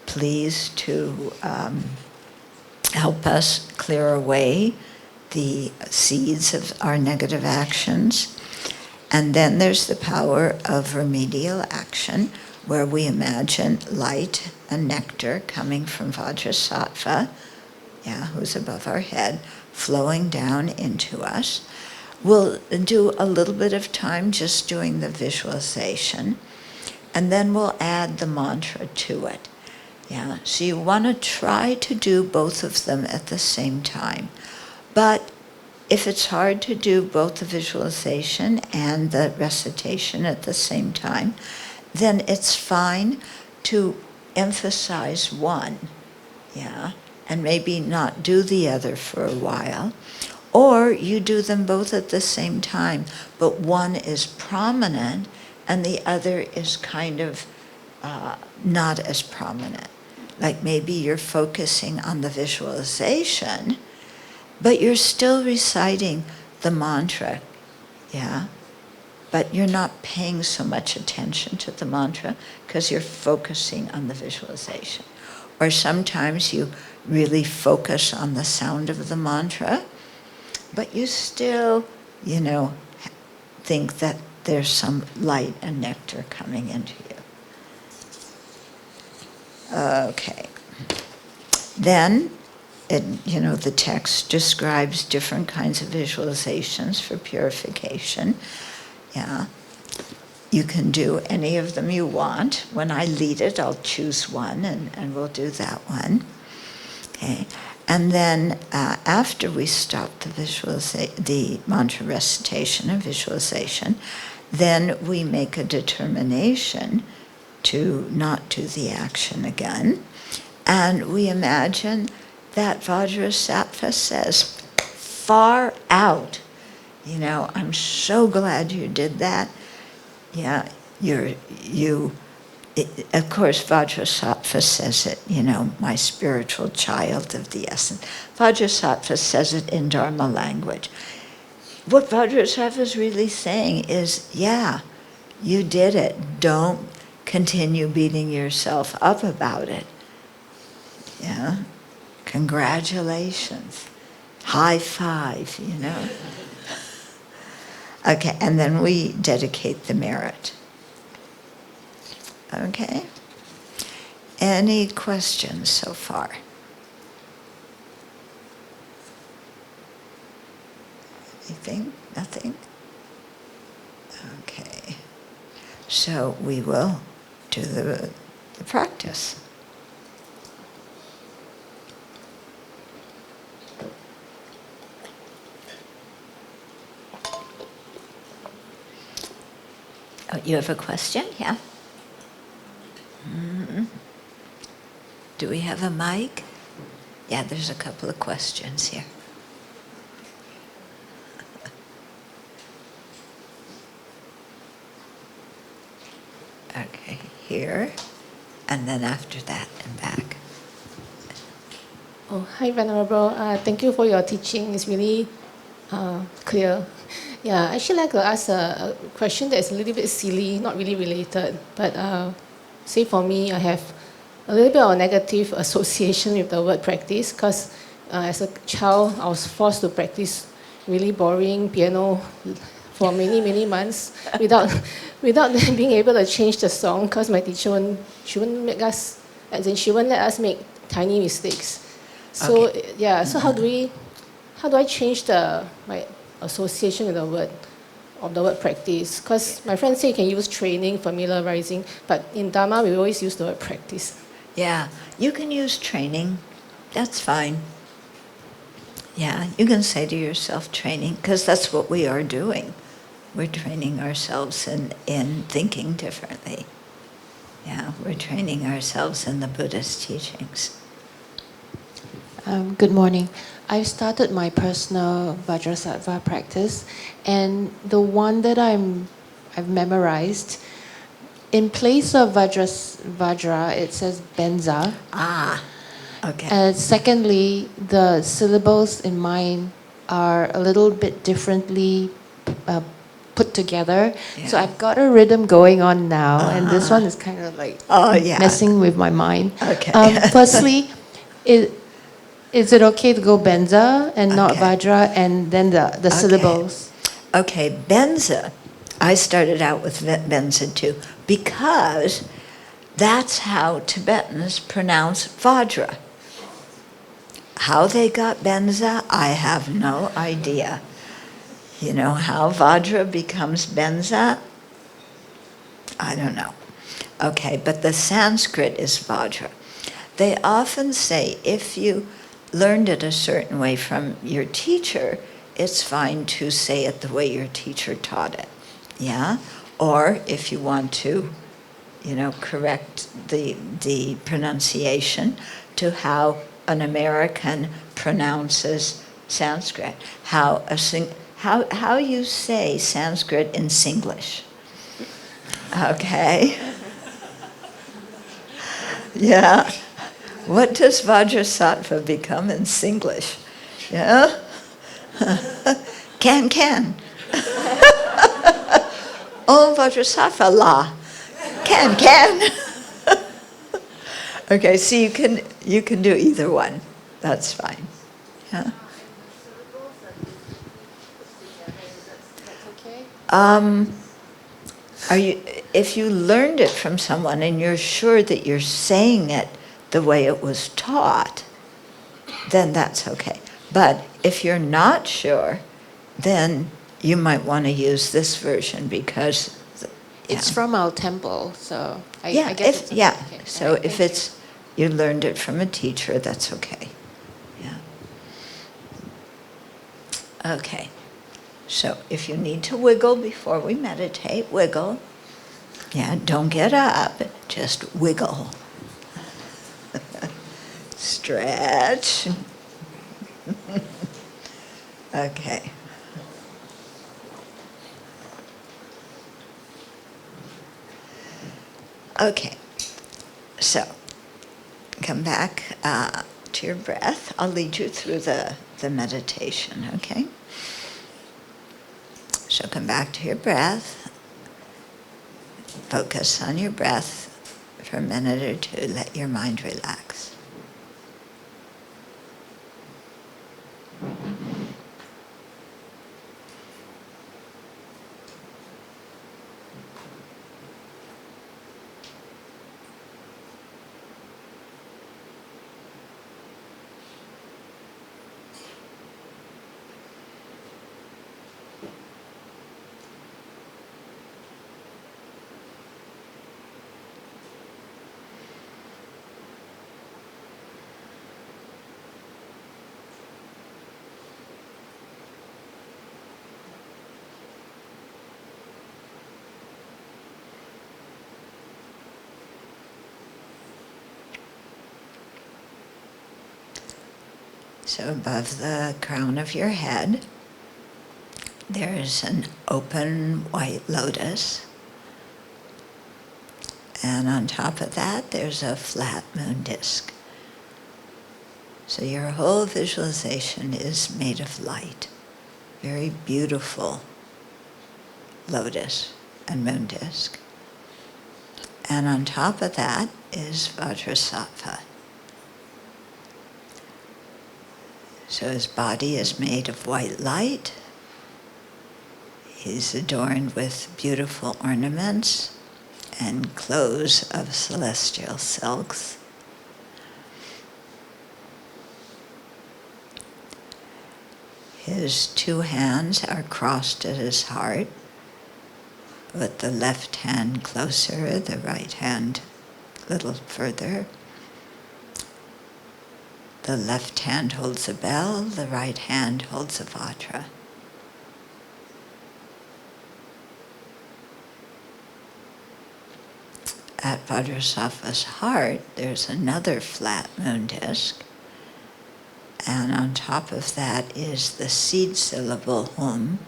please to help us clear away the seeds of our negative actions. And then there's the power of remedial action, where we imagine light and nectar coming from Vajrasattva, who's above our head, flowing down into us. We'll do a little bit of time just doing the visualization, and then we'll add the mantra to it. Yeah, so you want to try to do both of them at the same time. But if it's hard to do both the visualization and the recitation at the same time, then it's fine to emphasize one, and maybe not do the other for a while. Or you do them both at the same time, but one is prominent and the other is kind of not as prominent. Like maybe you're focusing on the visualization, but you're still reciting the mantra, but you're not paying so much attention to the mantra because you're focusing on the visualization. Or sometimes you really focus on the sound of the mantra, but you still, think that there's some light and nectar coming into you. Okay. Then, the text describes different kinds of visualizations for purification. Yeah. You can do any of them you want. When I lead it, I'll choose one, and we'll do that one. Okay. And then after we stop the mantra recitation and visualization, then we make a determination to not do the action again. And we imagine that Vajrasattva says, far out, I'm so glad you did that. Yeah, of course, Vajrasattva says it, my spiritual child of the essence. Vajrasattva says it in Dharma language. What Vajrasattva is really saying is, yeah, you did it. Don't continue beating yourself up about it. Yeah, congratulations. High five, Okay, and then we dedicate the merit. Okay? Any questions so far? Anything? Nothing? Okay. So we will do the practice. Oh, you have a question? Yeah? Mm-hmm. Do we have a mic? Yeah, there's a couple of questions here. Okay, here, and then after that and back. Oh, hi, Venerable. Thank you for your teaching. It's really clear. Yeah, I'd actually like to ask a question that is a little bit silly, not really related. But say for me, I have a little bit of negative association with the word practice because as a child, I was forced to practice really boring piano for many, many months without being able to change the song because my teacher wouldn't make us, as in she wouldn't let us make tiny mistakes. So Okay. yeah, so how do I change my association with the word practice? Because my friends say you can use training, familiarizing, but in Dharma we always use the word practice. Yeah, you can use training. That's fine. Yeah, you can say to yourself training, because that's what we are doing. We're training ourselves in thinking differently. Yeah, we're training ourselves in the Buddhist teachings. Good morning. I've started my personal Vajrasattva practice, and the one that I've memorized, in place of Vajra, it says Benza. Ah, okay. And secondly, the syllables in mine are a little bit differently put together. Yeah. So I've got a rhythm going on now, and this Uh-huh. one is kind of like Yeah. messing with my mind. Okay. Firstly, is it okay to go Benza and not Okay. Vajra, and then the syllables? Okay, Benza. I started out with Benza too, because that's how Tibetans pronounce Vajra. How they got Benza, I have no idea. You know how Vajra becomes Benza? I don't know. Okay, but the Sanskrit is Vajra. They often say if you learned it a certain way from your teacher, it's fine to say it the way your teacher taught it. Yeah? Or if you want to, correct the pronunciation to how an American pronounces Sanskrit. How you say Sanskrit in Singlish. Okay? Yeah. What does Vajrasattva become in Singlish? Yeah? Can. Oh, Vajrasattva la. Can. Okay, so you can do either one. That's fine. Yeah. If you learned it from someone and you're sure that you're saying it the way it was taught, then that's okay. But if you're not sure, then you might want to use this version because It's from our temple, so I yeah, guess it's yeah. okay. So Right, if thank it's you learned it from a teacher, that's okay. Yeah. Okay. So if you need to wiggle before we meditate, wiggle. Yeah, don't get up, just wiggle. Stretch. Okay. Okay, so come back to your breath. I'll lead you through the meditation, okay? So come back to your breath. Focus on your breath for a minute or two. Let your mind relax. So above the crown of your head, there is an open white lotus. And on top of that, there's a flat moon disk. So your whole visualization is made of light. Very beautiful lotus and moon disk. And on top of that is Vajrasattva. So his body is made of white light. He's adorned with beautiful ornaments and clothes of celestial silks. His two hands are crossed at his heart, with the left hand closer, the right hand a little further. The left hand holds a bell, the right hand holds a vajra. At Vajrasattva's heart, there's another flat moon disk, and on top of that is the seed syllable hum,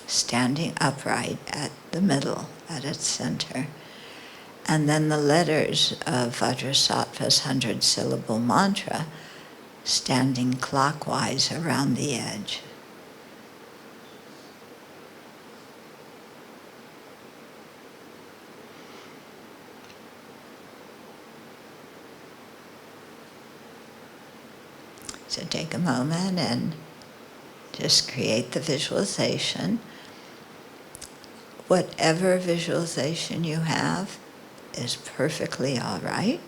standing upright at the middle, at its center. And then the letters of Vajrasattva's 100-syllable mantra standing clockwise around the edge. So take a moment and just create the visualization. Whatever visualization you have is perfectly all right.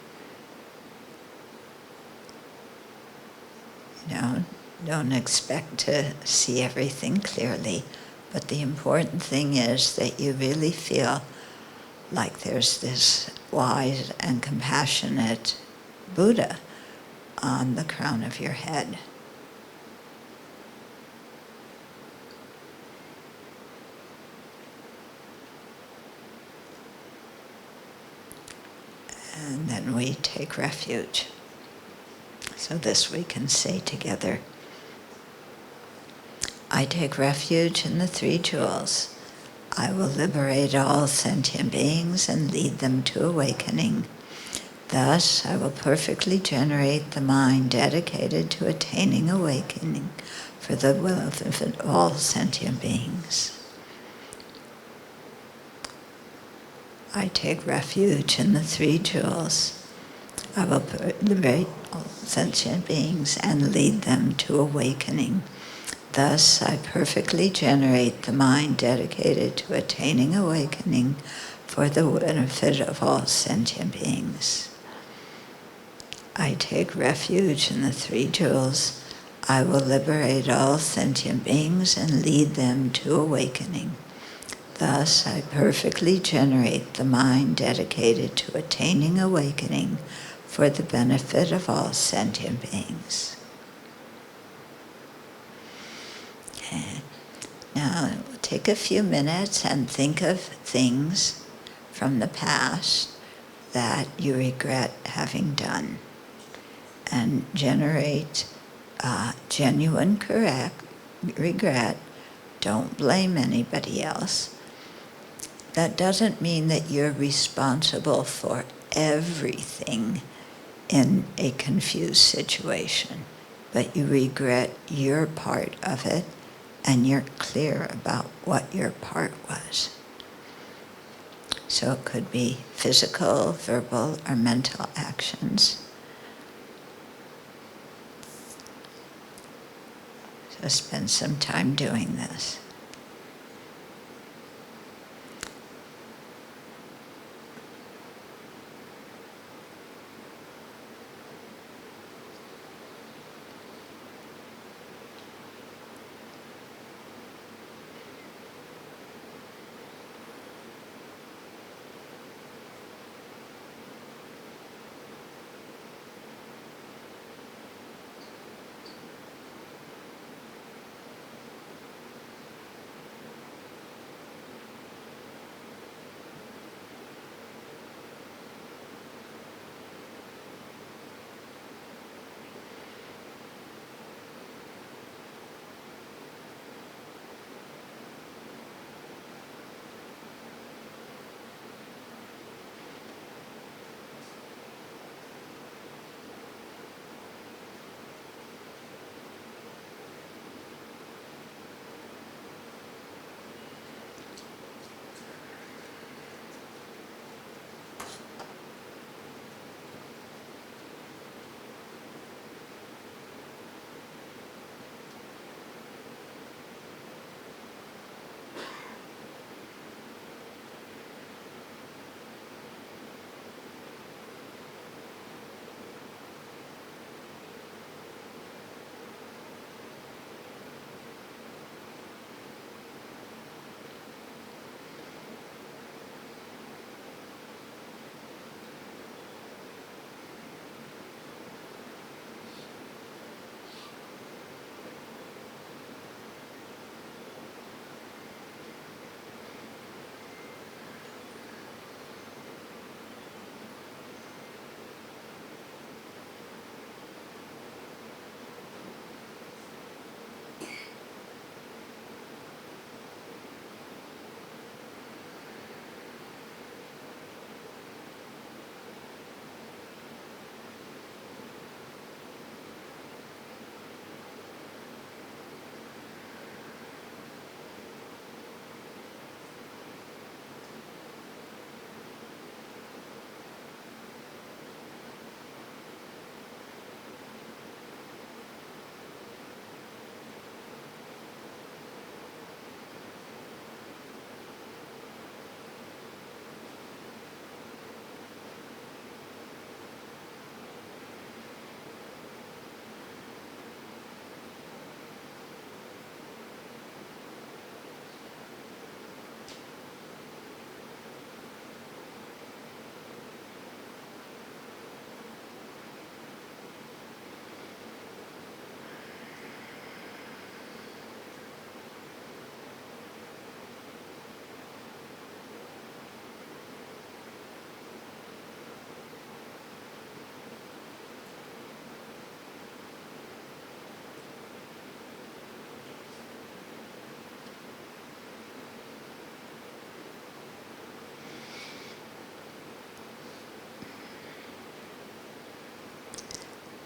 Don't expect to see everything clearly, but the important thing is that you really feel like there's this wise and compassionate Buddha on the crown of your head. And then we take refuge. So this we can say together. I take refuge in the three jewels. I will liberate all sentient beings and lead them to awakening. Thus, I will perfectly generate the mind dedicated to attaining awakening for the will of all sentient beings. I take refuge in the three jewels. I will liberate all sentient beings and lead them to awakening. Thus, I perfectly generate the mind dedicated to attaining awakening for the benefit of all sentient beings. I take refuge in the three jewels. I will liberate all sentient beings and lead them to awakening. Thus, I perfectly generate the mind dedicated to attaining awakening for the benefit of all sentient beings. Okay. Now, we'll take a few minutes and think of things from the past that you regret having done, and generate genuine regret. Don't blame anybody else. that doesn't mean that you're responsible for everything in a confused situation, but you regret your part of it and you're clear about what your part was. So it could be physical, verbal, or mental actions. So spend some time doing this.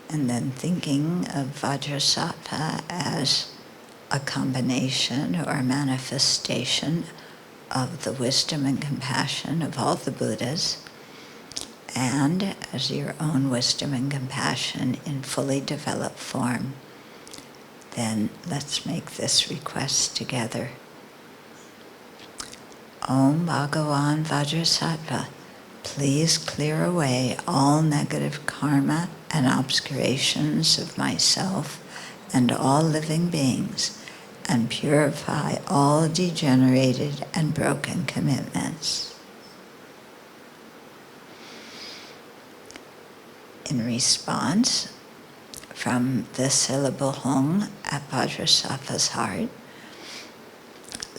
And then thinking of Vajrasattva as a combination or a manifestation of the wisdom and compassion of all the Buddhas, and as your own wisdom and compassion in fully developed form, then let's make this request together. Om Bhagavan Vajrasattva, please clear away all negative karma and obscurations of myself and all living beings, and purify all degenerated and broken commitments. In response, from the syllable Hong at Vajrasattva's heart,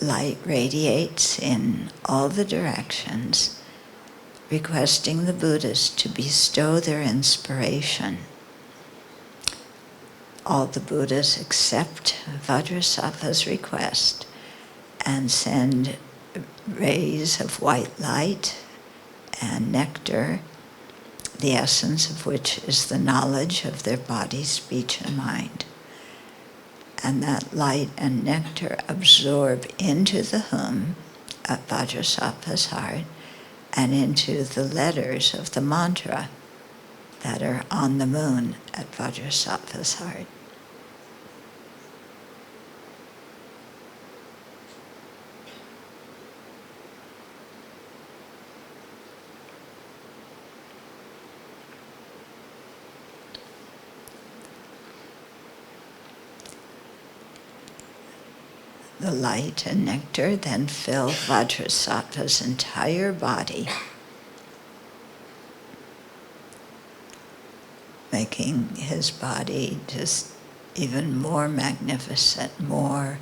light radiates in all the directions, requesting the Buddhas to bestow their inspiration. All the Buddhas accept Vajrasattva's request and send rays of white light and nectar, the essence of which is the knowledge of their body, speech, and mind. And that light and nectar absorb into the hum of Vajrasattva's heart and into the letters of the mantra that are on the moon at Vajrasattva's heart. The light and nectar then fill Vajrasattva's entire body, making his body just even more magnificent, more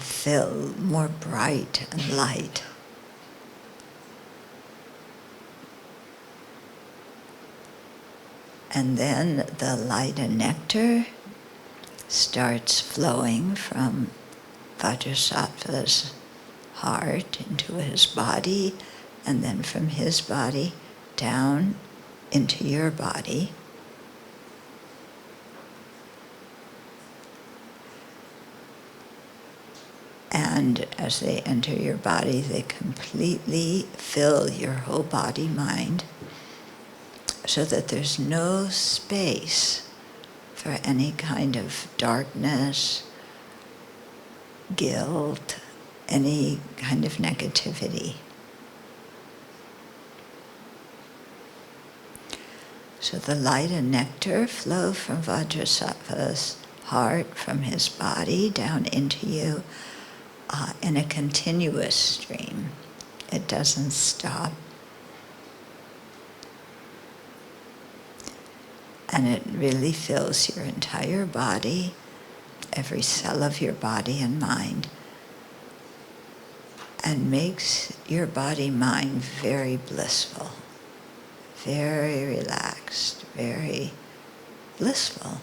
filled, more bright and light. And then the light and nectar starts flowing from Vajrasattva's heart into his body, and then from his body down into your body. And as they enter your body, they completely fill your whole body, mind, so that there's no space for any kind of darkness, guilt, any kind of negativity. So the light and nectar flow from Vajrasattva's heart, from his body, down into you in a continuous stream. It doesn't stop. And it really fills your entire body, every cell of your body and mind, and makes your body-mind very blissful, very relaxed, very blissful.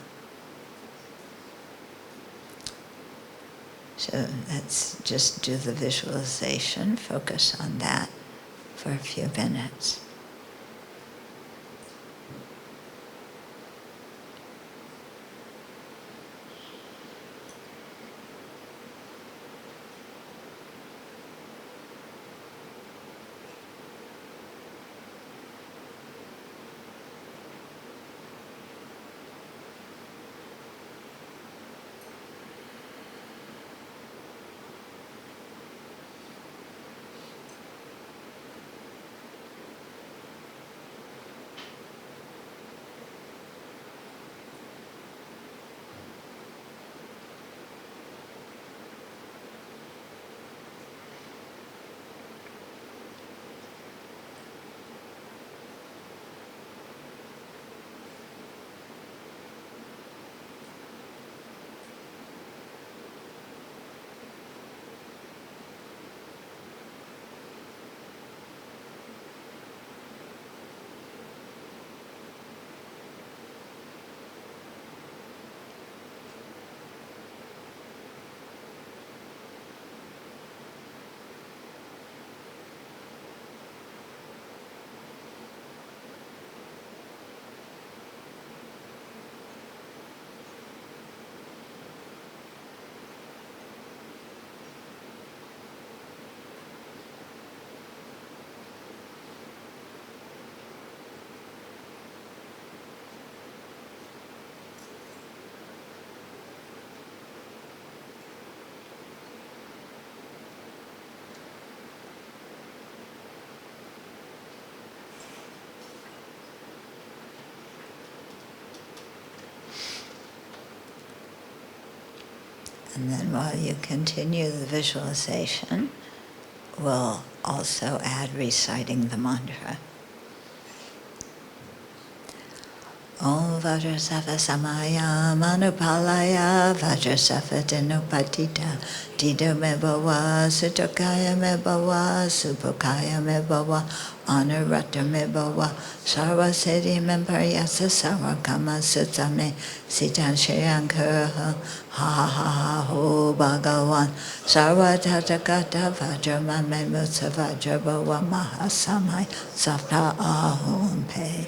So let's just do the visualization, focus on that for a few minutes. And then while you continue the visualization, we'll also add reciting the mantra. Om Vajrasattva Samaya Manupalaya Vajrasattva Denupatita Dida Mebawa Sutakaya Mebawa Supakaya Mebawa Anurata Mebawa Sarva Siddhi Mempariyasa Sarva Kama Sutame Sitan Shayankara Ha Ha Ha Ho Bhagavan Sarva Tathagata Vajraman Memutsa Vajrabawa Mahasamaya Sapta Ahom Pe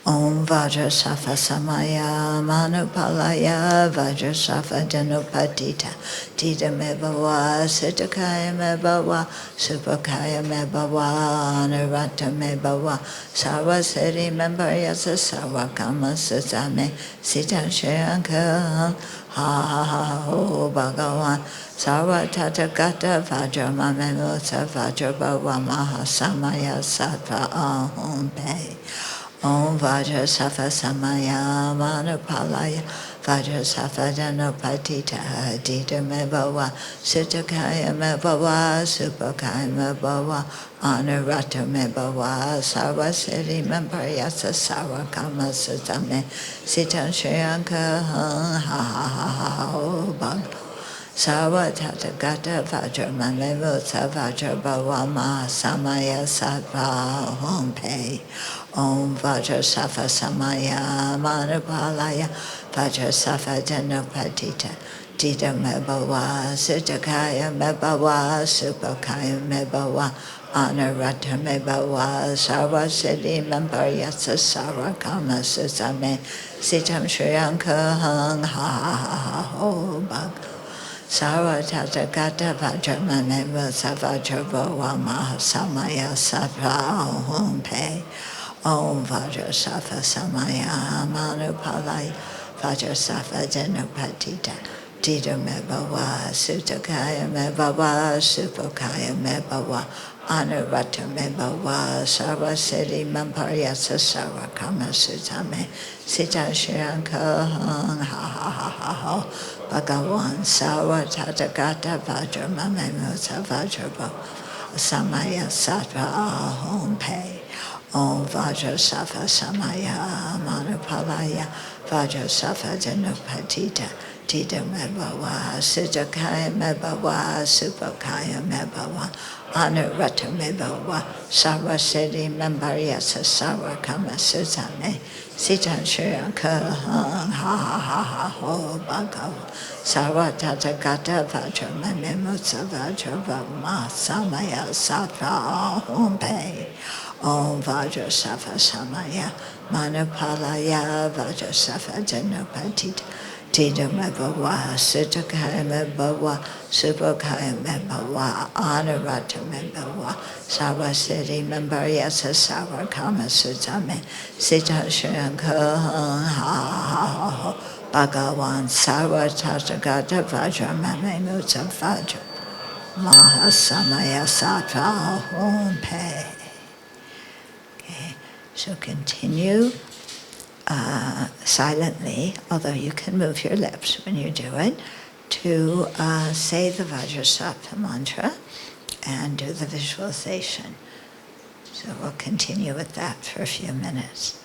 Om Vajrasattva Samaya Manupalaya Vajrasattva Dhanupatita Tita Mebawa Siddhakaya Mebawa Supakaya Mebawa Anurata Mebawa Sarva Siddhi Mempariyasa Sarva Kama Sutame Sitan Shayankara Ha Ho Bhagavan Sarva Tathagata Vajrama Memutsa Vajrabawa Mahasamaya Sattva Ahom Pe Om Vajrasattva Samaya Manupalaya Vajrasattva Dhanupatita Dita Mebawa Sutakaya Mebawa Supakaya Mebawa Anurata Mebawa Sarva Siddhi Mempariyasa Sarva Kama Sutame Sitan Shayanka Ha Bhag Sarva Tathagata Vajrama Memutsa Vajrabawa Mahasamaya Sattva Ahom Pe Om Vajrasattva Samaya Manupalaya Vajrasattva Dhanupatita Dita Mebawa Siddhakaya Mebawa Supakaya Mebawa Anurata Mebawa Sarva Siddhi Mempariyasa Sarva Kama Sutame Sitam Shriyanka Ha Ho Bhag Sarva Tathagata Vajrama Memutsa Vajrabawa Mahasamaya Sattva Ahom Pe Om Vajrasattva Samaya Manupalaya Vajrasattva Dhanupatita Dita Mebawa Sutakaya Mebawa Supakaya Mebawa Anurata Mebawa Sarva Siddhi Mempariyasa Sarva Kama Sutame Sitan Shayanka Ha Bhagavan Sarva Tathagata Vajrama Memutsa Vajrabawa Samaya Sattva Ahom Pe Om Vajrasattva Samaya Manupalaya Vajrasattva Dhanupatita Tita Mebawa Siddhakaya Mebawa Supakaya Mebawa Anurata Mebawa Sarva Siddhi Mempariyasa Sarva Kama Sutame Sitan Shayanka Ha Ho Bhagavan Sarva Tathagata Vajrama Memutsa Vajrabawa Samaya Sattva Ahom Pe Om Vajrasattva Samaya Manupalaya Vajrasattva Dhanupatita Tita Mebawa Siddhakaya Mebawa Supakaya Mebawa Anurata Mebawa Sarva Siddhi Mempariyasa Sarva Kama Sutame Sitan Shayanka Ha Bhagavan Sarva Tathagata Vajrama Memutsa Vajra Mahasamaya Sattva Ahom Pe. Okay, so continue silently, although you can move your lips when you do it, to say the Vajrasattva mantra and do the visualization. So we'll continue with that for a few minutes.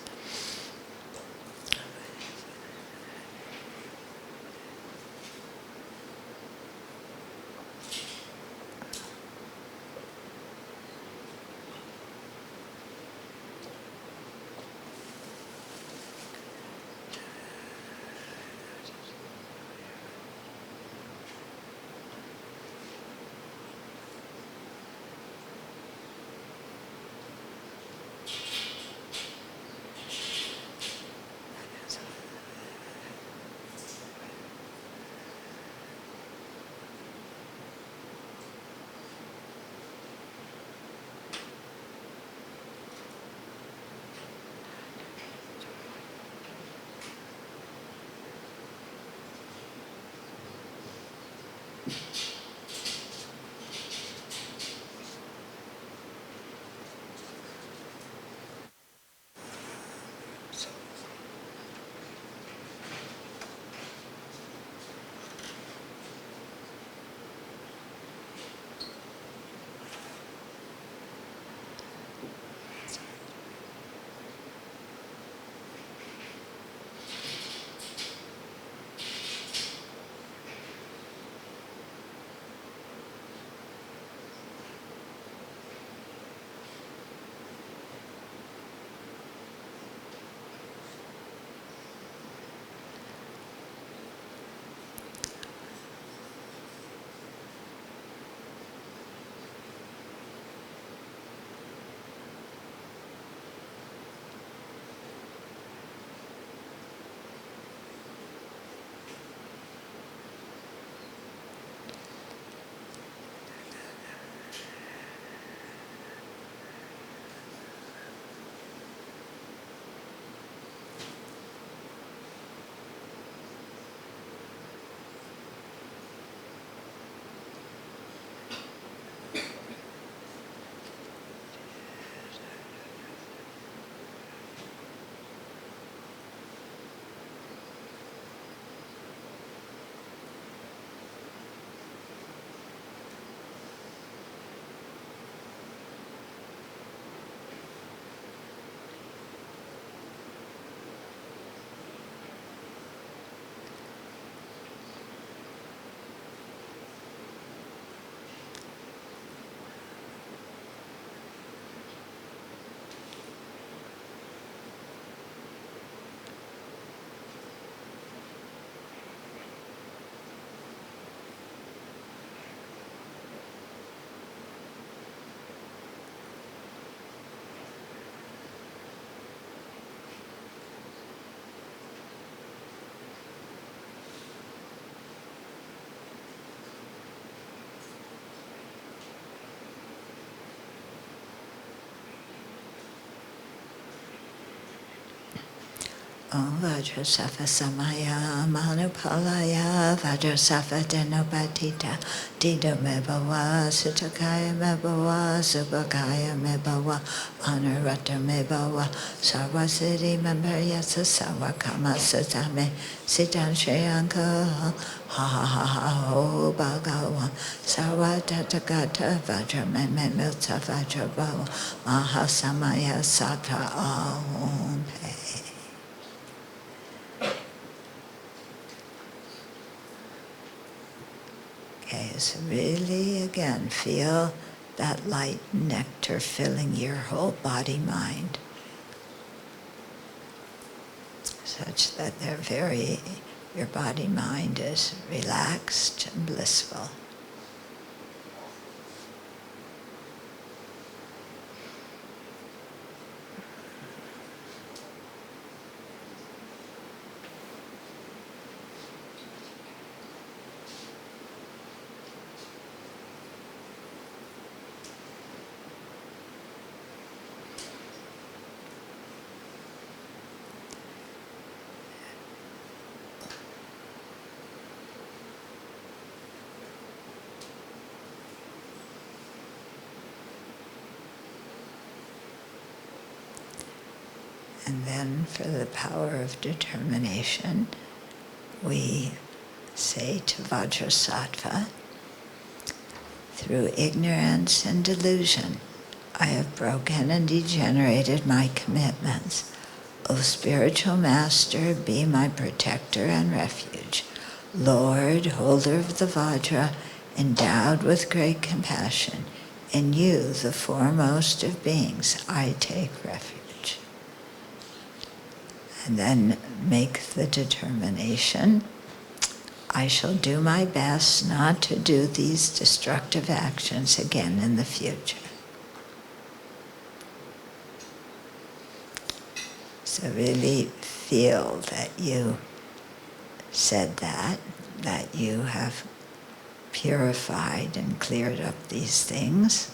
Om Vajrasattva Samaya Manupalaya Vajrasattva Denopatita Dida Mebawa Sutakaya Mebawa Subakaya Mebawa Anurata Mebawa Sarvasiddhi Memberyasa Sarvakama Satame Sitan Shayanka Ha ha ha ha ho Bhagawan Sarvatatakata Vajra Memilta Vajra Bhava Mahasamaya Sata Om Pe. Okay, so really again feel that light nectar filling your whole body mind, such that your body mind is relaxed and blissful. And then for the power of determination, we say to Vajrasattva, through ignorance and delusion, I have broken and degenerated my commitments. O spiritual master, be my protector and refuge. Lord, holder of the Vajra, endowed with great compassion, in you, the foremost of beings, I take refuge. And then make the determination, I shall do my best not to do these destructive actions again in the future. So really feel that you said that you have purified and cleared up these things.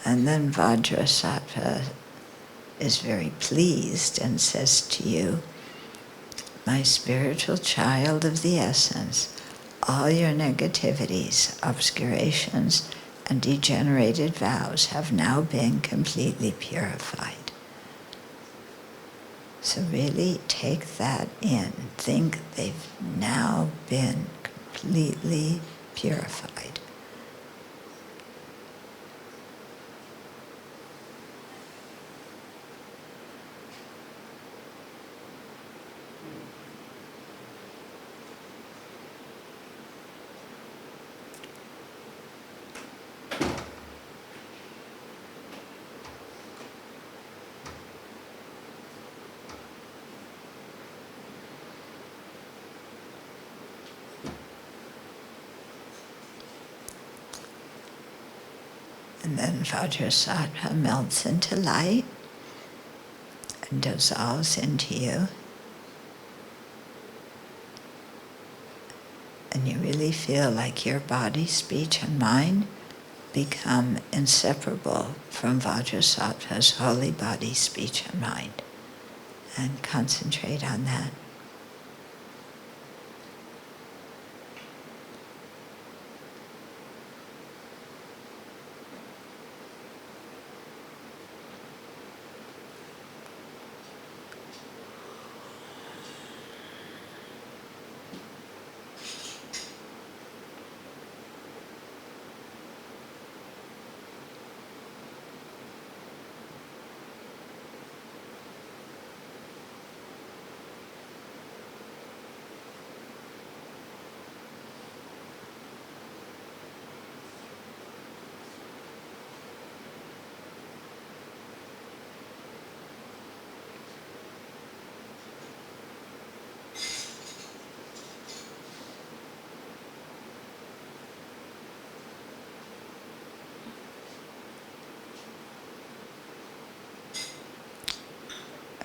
And then Vajrasattva is very pleased and says to you, my spiritual child of the essence, all your negativities, obscurations, and degenerated vows have now been completely purified. So really take that in. Think they've now been completely purified. And then Vajrasattva melts into light and dissolves into you. And you really feel like your body, speech, and mind become inseparable from Vajrasattva's holy body, speech, and mind. And concentrate on that.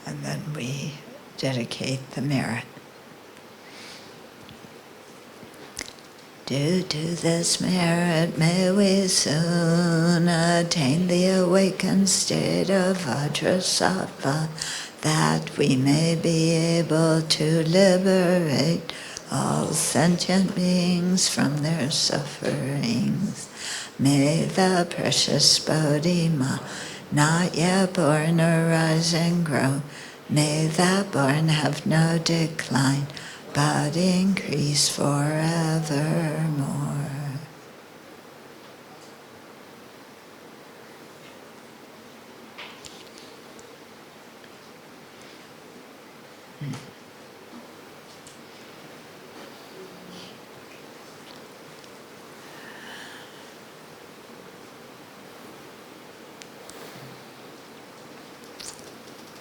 And then we dedicate the merit. Due to this merit, may we soon attain the awakened state of Vajrasattva, that we may be able to liberate all sentient beings from their sufferings. May the precious Bodhima, not yet born, arise and grow. May that born have no decline, but increase forevermore.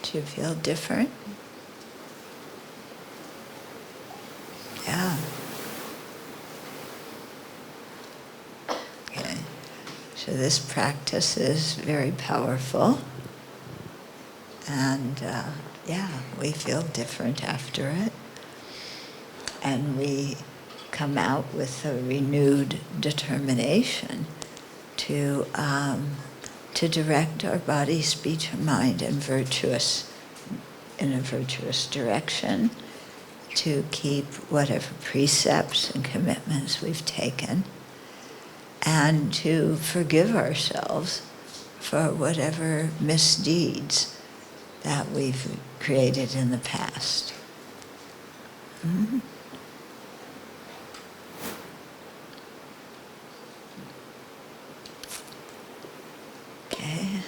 Do you feel different? Yeah. Okay. So this practice is very powerful. And we feel different after it. And we come out with a renewed determination to direct our body, speech, and mind in a virtuous direction, to keep whatever precepts and commitments we've taken, and to forgive ourselves for whatever misdeeds that we've created in the past. Mm-hmm. Okay,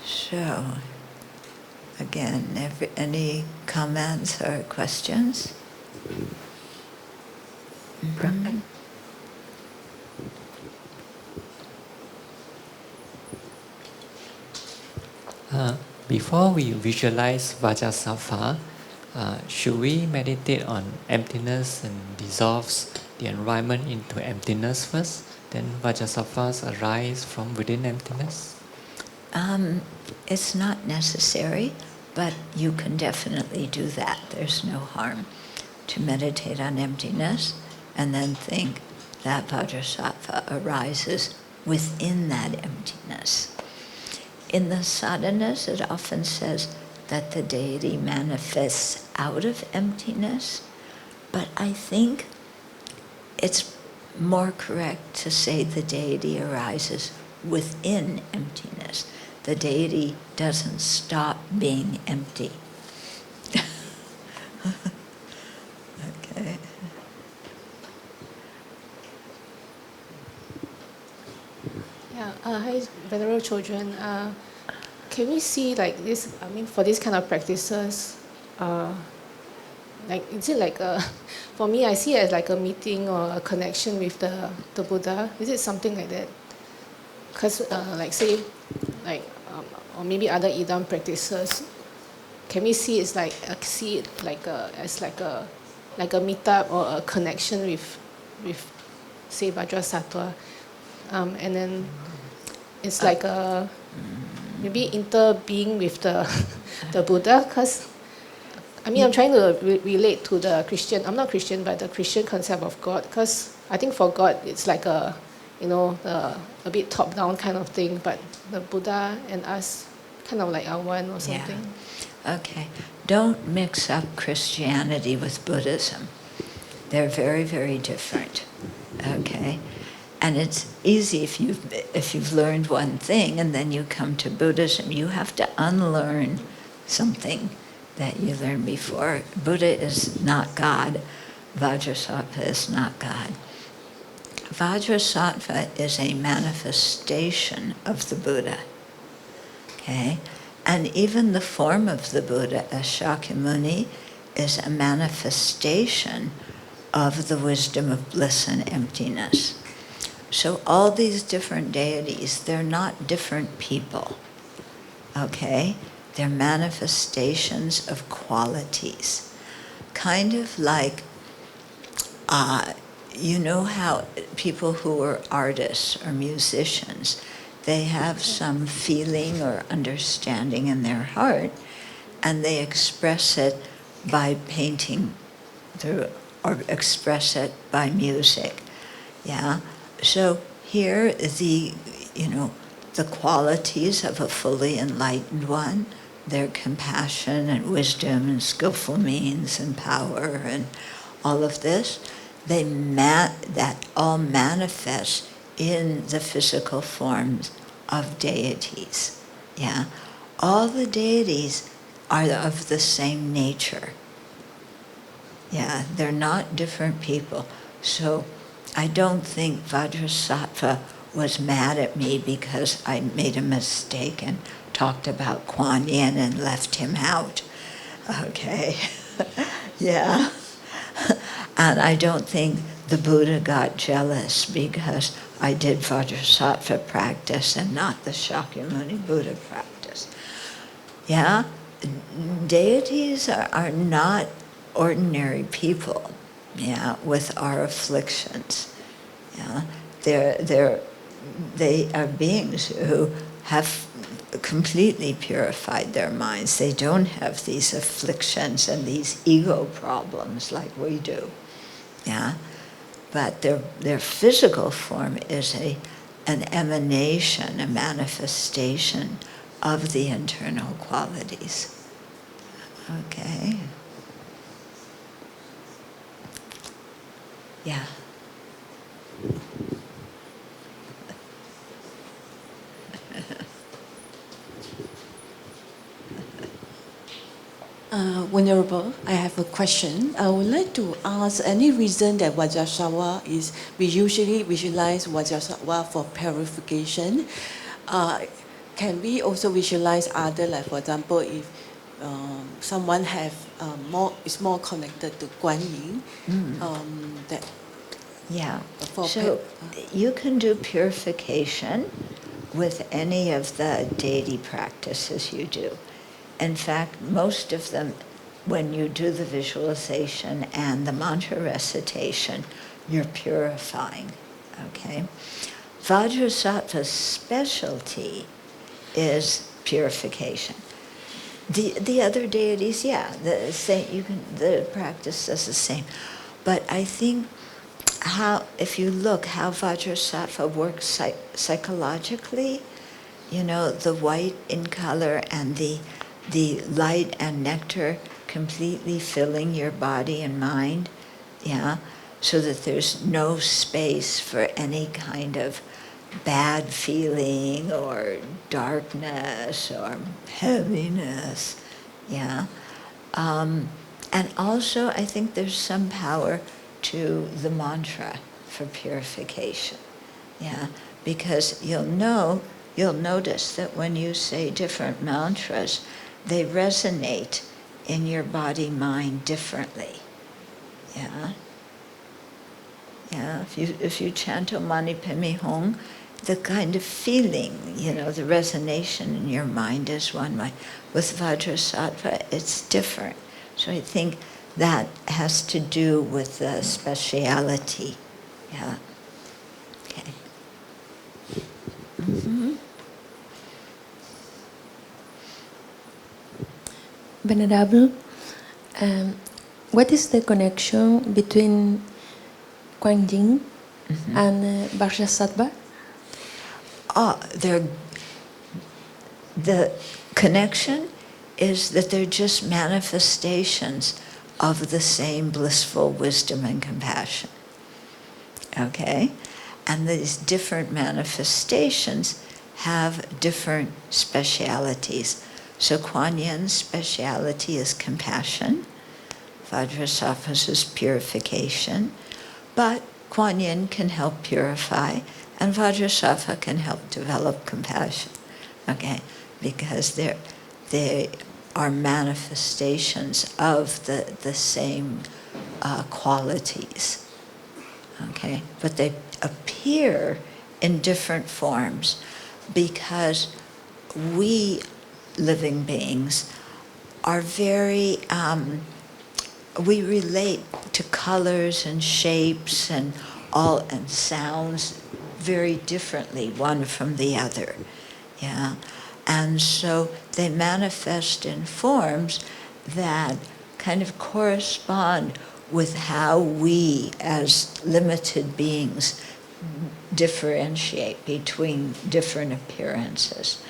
so again, any comments or questions? Mm-hmm. Before we visualize Vajrasattva, should we meditate on emptiness and dissolves the environment into emptiness first? Then Vajrasattvas arise from within emptiness? It's not necessary, but you can definitely do that. There's no harm to meditate on emptiness and then think that Vajrasattva arises within that emptiness. In the sadhanas, it often says that the deity manifests out of emptiness, but I think it's more correct to say the deity arises within emptiness. The deity doesn't stop being empty. Okay. Yeah, hi, Venerable Children. Can we see like this, for this kind of practices, is it like for me, I see it as like a meeting or a connection with the Buddha. Is it something like that? Because or maybe other Idam practices, can we see it's like as like a meetup or a connection with say Vajrasattva, and then it's like a maybe interbeing with the Buddha. Because I'm trying to relate to the Christian. I'm not Christian, but the Christian concept of God. Because I think for God, it's like a a bit top-down kind of thing, but the Buddha and us kind of like are one or something. Yeah. Okay. Don't mix up Christianity with Buddhism. They're very, very different. Okay? And it's easy if you've learned one thing and then you come to Buddhism, you have to unlearn something that you learned before. Buddha is not God. Vajrasattva is not God. Vajrasattva is a manifestation of the Buddha. Okay? And even the form of the Buddha as Shakyamuni is a manifestation of the wisdom of bliss and emptiness. So all these different deities, they're not different people. Okay? They're manifestations of qualities. Kind of like you know how people who are artists or musicians, they have some feeling or understanding in their heart, and they express it by painting or express it by music. Yeah. So here the qualities of a fully enlightened one, their compassion and wisdom and skillful means and power and all of this, that all manifest in the physical forms of deities. Yeah. All the deities are of the same nature. Yeah, they're not different people. So I don't think Vajrasattva was mad at me because I made a mistake and talked about Kuan Yin and left him out. Okay. Yeah. And I don't think the Buddha got jealous because I did Vajrasattva practice and not the Shakyamuni Buddha practice. Yeah? Deities are not ordinary people, yeah, with our afflictions. Yeah? They are beings who have completely purified their minds. They don't have these afflictions and these ego problems like we do. Yeah? But their physical form is an emanation, a manifestation of the internal qualities. Okay. Yeah. Venerable, I have a question. I would like to ask any reason that Vajrasattva we usually visualize Vajrasattva for purification. Can we also visualize other, like for example, if someone is more connected to Kuan Yin, that Yeah. So you can do purification with any of the deity practices you do. In fact, most of them, when you do the visualization and the mantra recitation, you're purifying, okay? Vajrasattva's specialty is purification. The other deities, yeah, the practice is the same. But I think if you look how Vajrasattva works psychologically, the white in color and the light and nectar completely filling your body and mind, yeah, so that there's no space for any kind of bad feeling or darkness or heaviness, yeah. And also, I think there's some power to the mantra for purification, yeah, because you'll notice that when you say different mantras, they resonate in your body-mind differently. Yeah. Yeah. If you chant Om Mani Padme Hum, the kind of feeling, the resonation in your mind is one way. With Vajrasattva, it's different. So I think that has to do with the speciality. Yeah. Okay. Mm-hmm. Venerable, what is the connection between Kuan Yin and Vajrasattva? The connection is that they're just manifestations of the same blissful wisdom and compassion. Okay? And these different manifestations have different specialities. So Kuan Yin's speciality is compassion, Vajrasattva's is purification, but Kuan Yin can help purify, and Vajrasattva can help develop compassion, okay? Because they are manifestations of the same qualities, okay? But they appear in different forms because we living beings are very, we relate to colors and shapes and sounds very differently one from the other, yeah? And so they manifest in forms that kind of correspond with how we as limited beings differentiate between different appearances.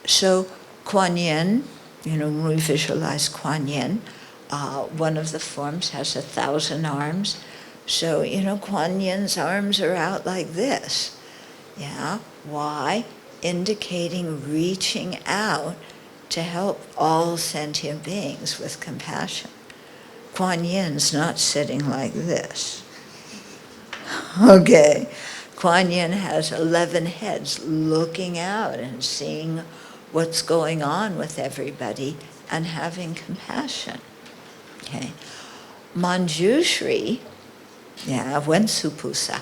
So Kuan Yin, when we visualize Kuan Yin, one of the forms has 1,000 arms. So, Kuan Yin's arms are out like this. Yeah, why? Indicating reaching out to help all sentient beings with compassion. Kuan Yin's not sitting like this. Okay, Kuan Yin has 11 heads looking out and seeing what's going on with everybody and having compassion. Okay, Manjushri, Ven Thubten,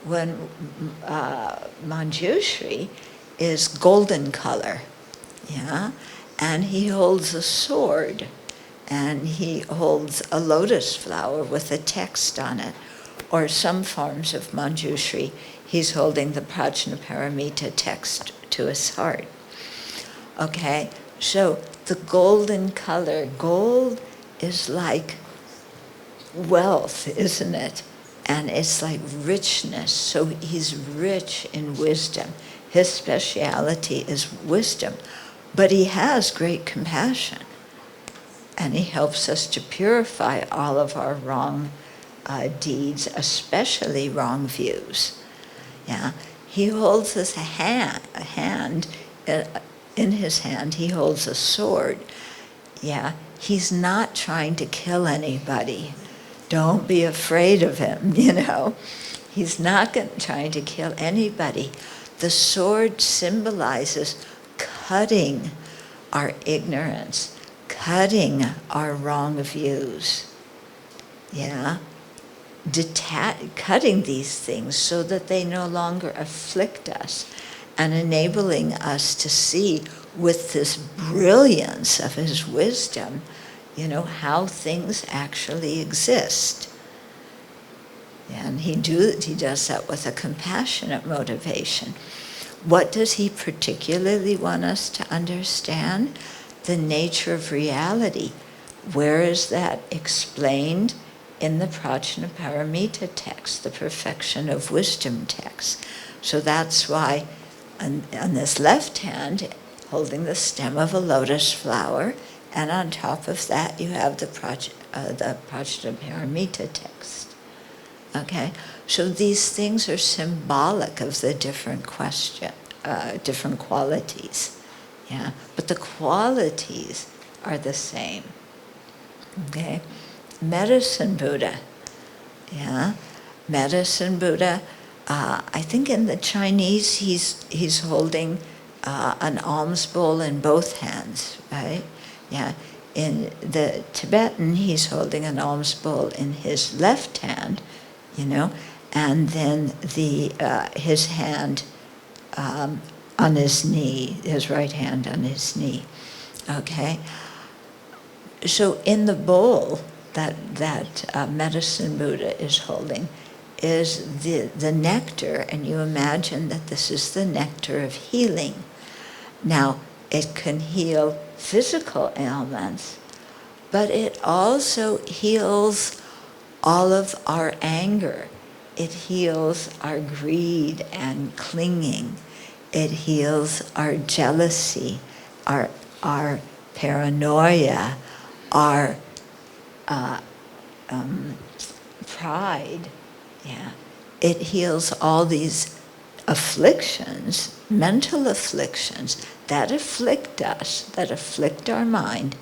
when Manjushri is golden color, and he holds a sword, and he holds a lotus flower with a text on it, or some forms of Manjushri, he's holding the Prajnaparamita text to his heart. Okay, so the golden color, gold is like wealth, isn't it? And it's like richness, so he's rich in wisdom. His speciality is wisdom, but he has great compassion. And he helps us to purify all of our wrong deeds, especially wrong views. Yeah, he holds his hand in his hand. He holds a sword. Yeah, he's not trying to kill anybody. Don't be afraid of him. He's not trying to kill anybody. The sword symbolizes cutting our ignorance, cutting our wrong views. Yeah. Cutting these things so that they no longer afflict us and enabling us to see with this brilliance of his wisdom, how things actually exist. And he does that with a compassionate motivation. What does he particularly want us to understand? The nature of reality. Where is that explained? In the Prajnaparamita text, the perfection of wisdom text. So that's why on this left hand, holding the stem of a lotus flower, and on top of that you have the Prajnaparamita text. Okay, so these things are symbolic of the different different qualities. Yeah, but the qualities are the same. Okay. Medicine Buddha, Medicine Buddha. I think in the Chinese he's holding an alms bowl in both hands, right? Yeah. In the Tibetan, he's holding an alms bowl in his left hand, and then his hand on his knee, his right hand on his knee. Okay. So in the bowl that Medicine Buddha is holding is the nectar, and you imagine that this is the nectar of healing. Now, it can heal physical ailments, but it also heals all of our anger. It heals our greed and clinging. It heals our jealousy, our paranoia, our pride. Yeah, it heals all these afflictions, mental afflictions that afflict us, that afflict our mind.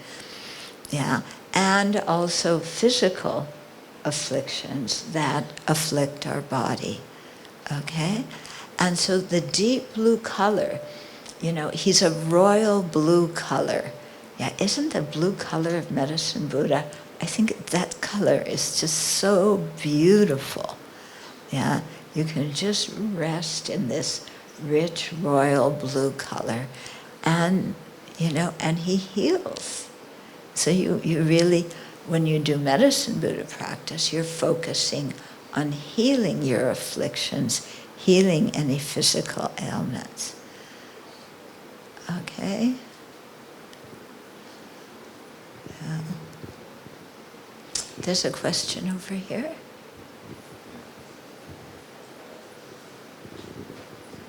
Yeah, and also physical afflictions that afflict our body. Okay, and so the deep blue color, he's a royal blue color. Yeah, isn't the blue color of Medicine Buddha? I think that color is just so beautiful. Yeah, you can just rest in this rich royal blue color, and and he heals. So you really, when you do Medicine Buddha practice, you're focusing on healing your afflictions, healing any physical ailments. Okay. There's a question over here.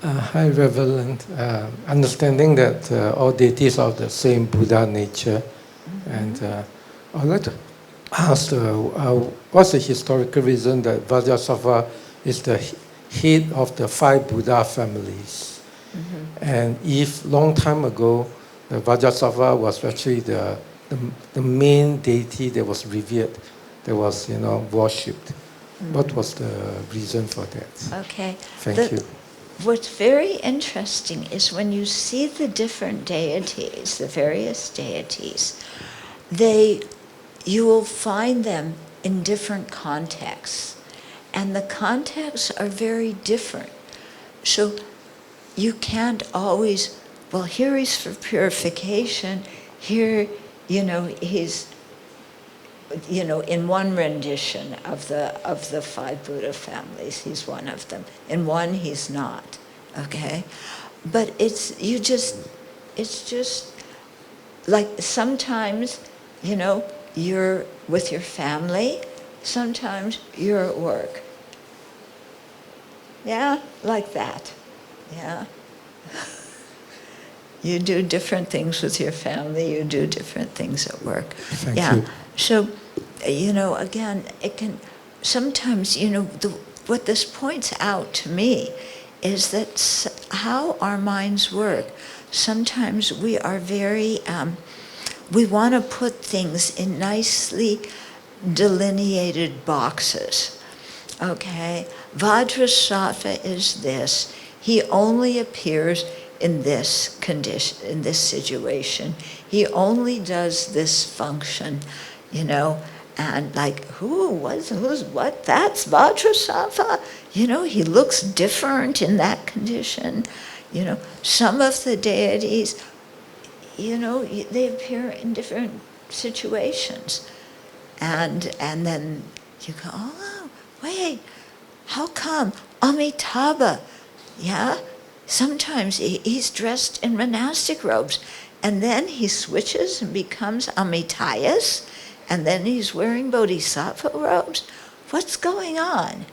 Hi, Reverend. Understanding that all deities are of the same Buddha nature, and I'd like to ask, what's the historical reason that Vajrasattva is the head of the 5 Buddha families? And if long time ago, the Vajrasattva was actually the main deity that was revered, that was worshipped. What was the reason for that? Okay. Thank you. What's very interesting is when you see the different deities, the various deities, you will find them in different contexts. And the contexts are very different. So you can't always, well, here he's for purification, here, he's, in one rendition of the 5 Buddha families, he's one of them. In one, he's not, okay? But it's just like sometimes, you're with your family, sometimes you're at work. Yeah, like that, yeah. You do different things with your family, you do different things at work. Thank yeah. you. So, again, it can, sometimes, what this points out to me is that how our minds work. Sometimes we are very, we want to put things in nicely delineated boxes. Okay? Vajrasattva is this. He only appears in this condition, in this situation. He only does this function, and like, who's what? That's Vajrasattva. He looks different in that condition. Some of the deities, they appear in different situations. And then you go, oh, wait, how come? Amitabha, yeah? Sometimes he's dressed in monastic robes, and then he switches and becomes Amitayas, and then he's wearing bodhisattva robes. What's going on?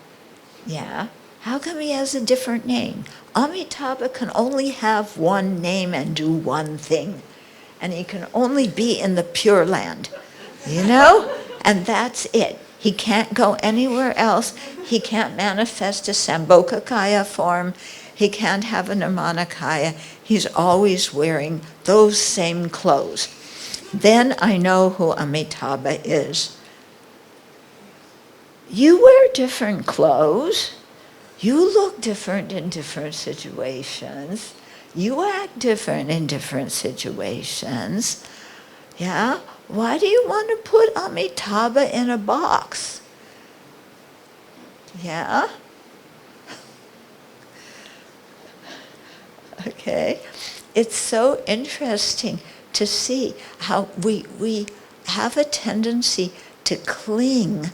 Yeah, how come he has a different name? Amitabha can only have one name and do one thing, and he can only be in the Pure Land, and that's it. He can't go anywhere else. He can't manifest a Sambhogakaya form. He can't have a Nirmanakaya. He's always wearing those same clothes. Then I know who Amitabha is. You wear different clothes. You look different in different situations. You act different in different situations. Yeah? Why do you want to put Amitabha in a box? Yeah? Okay? It's so interesting to see how we have a tendency to cling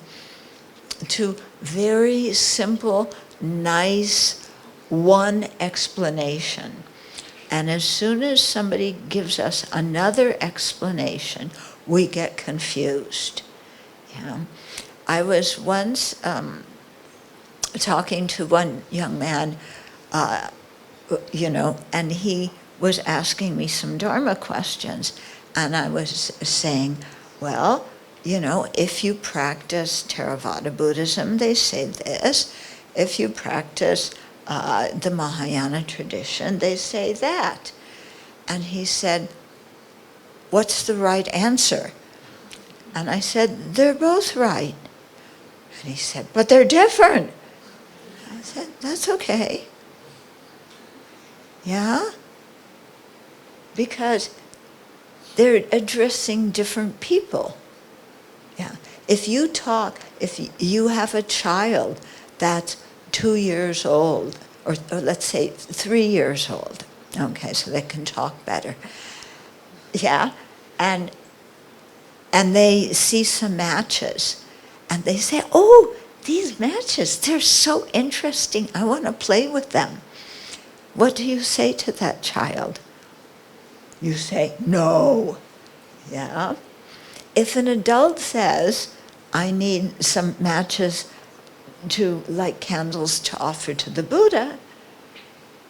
to very simple, nice, one explanation. And as soon as somebody gives us another explanation, we get confused. Yeah. I was once talking to one young man, and he was asking me some Dharma questions. And I was saying, well, if you practice Theravada Buddhism, they say this. If you practice the Mahayana tradition, they say that. And he said, what's the right answer? And I said, they're both right. And he said, but they're different. I said, that's okay. Yeah? Because they're addressing different people. Yeah. If you have a child that's 2 years old, or let's say 3 years old, okay, so they can talk better. Yeah, and they see some matches, and they say, oh, these matches, they're so interesting, I want to play with them. What do you say to that child? You say, no. Yeah. If an adult says, I need some matches to light candles to offer to the Buddha,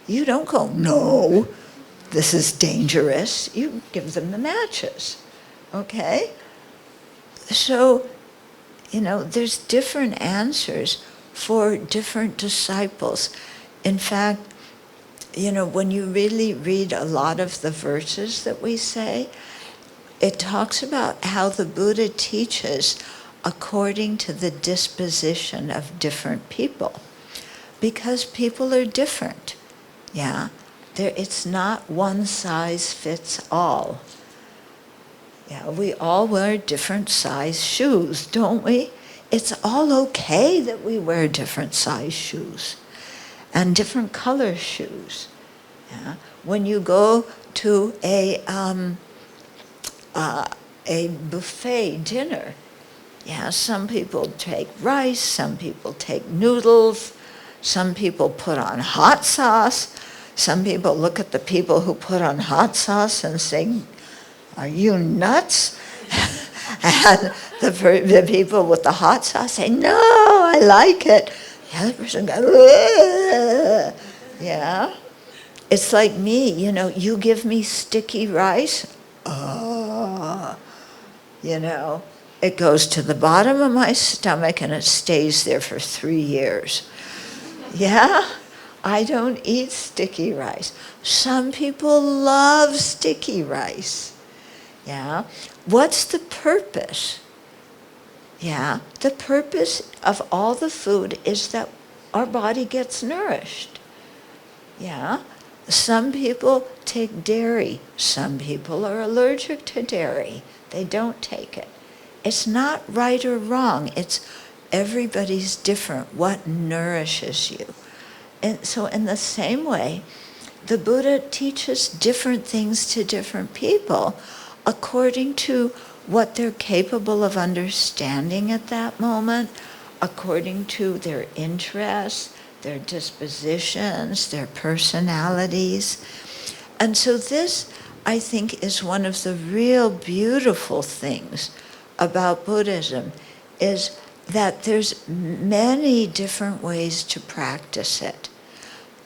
You don't go, no, this is dangerous. You give them the matches, okay? So, there's different answers for different disciples. In fact, when you really read a lot of the verses that we say, it talks about how the Buddha teaches according to the disposition of different people. Because people are different, yeah? It's not one size fits all. Yeah, we all wear different size shoes, don't we? It's all okay that we wear different size shoes and different color shoes. Yeah? When you go to a buffet dinner, yeah, some people take rice, some people take noodles, some people put on hot sauce. Some people look at the people who put on hot sauce and say, "Are you nuts?" And the people with the hot sauce say, "No, I like it." The other person goes, "Ugh." Yeah. It's like me, you give me sticky rice, it goes to the bottom of my stomach and it stays there for 3 years. Yeah? I don't eat sticky rice. Some people love sticky rice. Yeah? What's the purpose? Yeah? The purpose of all the food is that our body gets nourished. Yeah? Some people take dairy. Some people are allergic to dairy. They don't take it. It's not right or wrong. It's everybody's different. What nourishes you? And so in the same way, the Buddha teaches different things to different people according to what they're capable of understanding at that moment, according to their interests, their dispositions, their personalities. And so this, I think, is one of the real beautiful things about Buddhism, is that there's many different ways to practice it.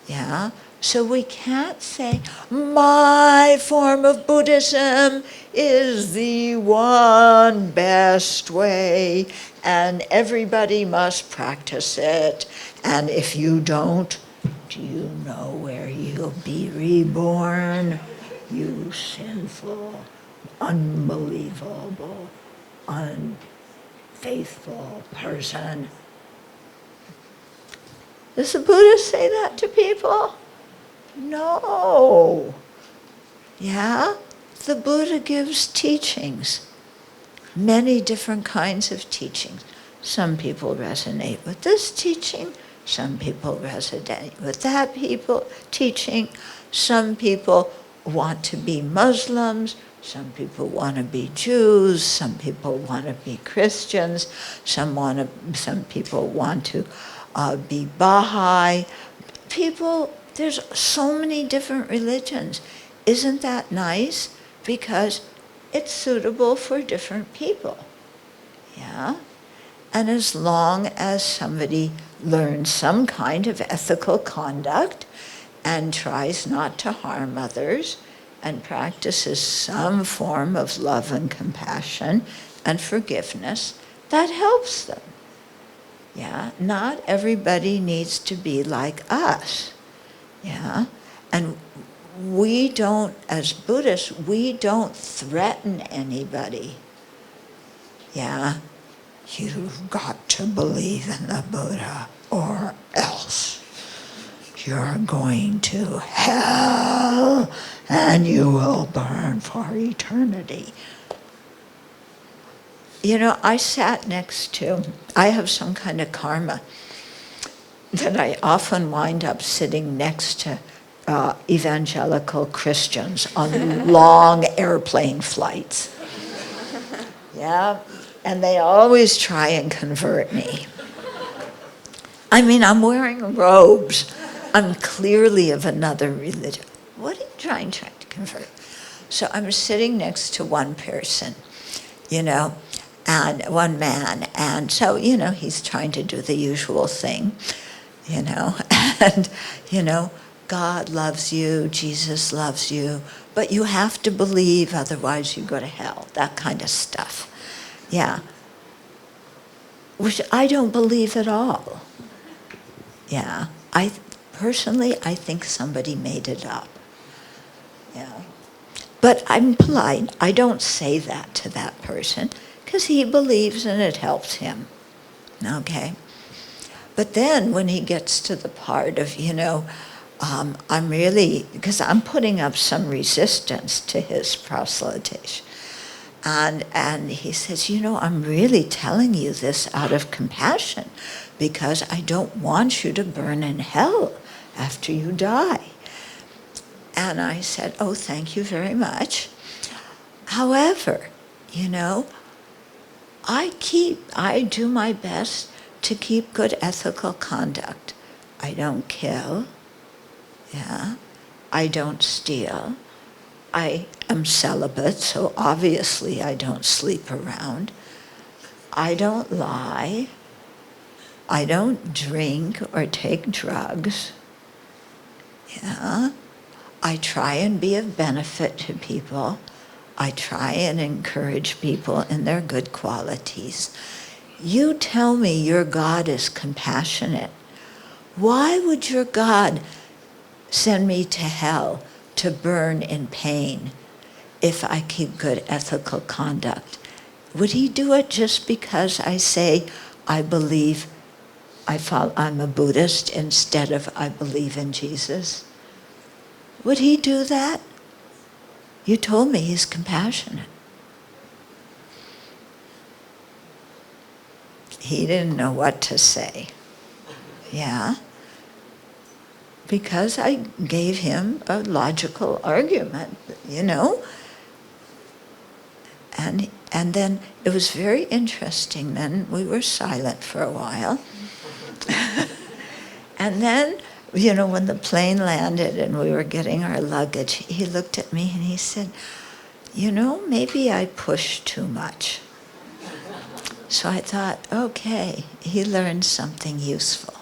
Yeah? So we can't say, my form of Buddhism is the one best way, and everybody must practice it. And if you don't, do you know where you'll be reborn? You sinful, unbelievable, unfaithful person. Does the Buddha say that to people? No. Yeah? The Buddha gives teachings, many different kinds of teachings. Some people resonate with this teaching, some people resonate with that teaching, some people want to be Muslims, some people want to be Jews, some people want to be Christians, some people want to be Baha'i. There's so many different religions. Isn't that nice? Because it's suitable for different people. Yeah? And as long as somebody learns some kind of ethical conduct and tries not to harm others and practices some form of love and compassion and forgiveness, that helps them. Yeah? Not everybody needs to be like us. Yeah? And we don't, as Buddhists, we don't threaten anybody. Yeah? You've got to believe in the Buddha or else you're going to hell and you will burn for eternity. I sat next to, I have some kind of karma that I often wind up sitting next to evangelical Christians on long airplane flights. Yeah, and they always try and convert me. I mean, I'm wearing robes. I'm clearly of another religion. What are you trying to convert? So I'm sitting next to one person, and one man, and so, he's trying to do the usual thing, and, God loves you, Jesus loves you, but you have to believe, otherwise you go to hell, that kind of stuff. Yeah. Which I don't believe at all. Yeah. Personally, I think somebody made it up. Yeah. But I'm polite. I don't say that to that person because he believes and it helps him. Okay? But then when he gets to the part of, I'm really, because I'm putting up some resistance to his proselytation. And he says, I'm really telling you this out of compassion because I don't want you to burn in hell after you die. And I said, oh, thank you very much. However, I do my best to keep good ethical conduct. I don't kill. Yeah. I don't steal. I am celibate, so obviously I don't sleep around. I don't lie. I don't drink or take drugs. Yeah. I try and be of benefit to people. I try and encourage people in their good qualities. You tell me your God is compassionate. Why would your God send me to hell to burn in pain if I keep good ethical conduct? Would he do it just because I say I'm a Buddhist instead of I believe in Jesus? Would he do that? You told me he's compassionate. He didn't know what to say. Yeah. Because I gave him a logical argument, And then it was very interesting. Then we were silent for a while. And then, when the plane landed and we were getting our luggage, he looked at me and he said, maybe I pushed too much. So I thought, okay, he learned something useful.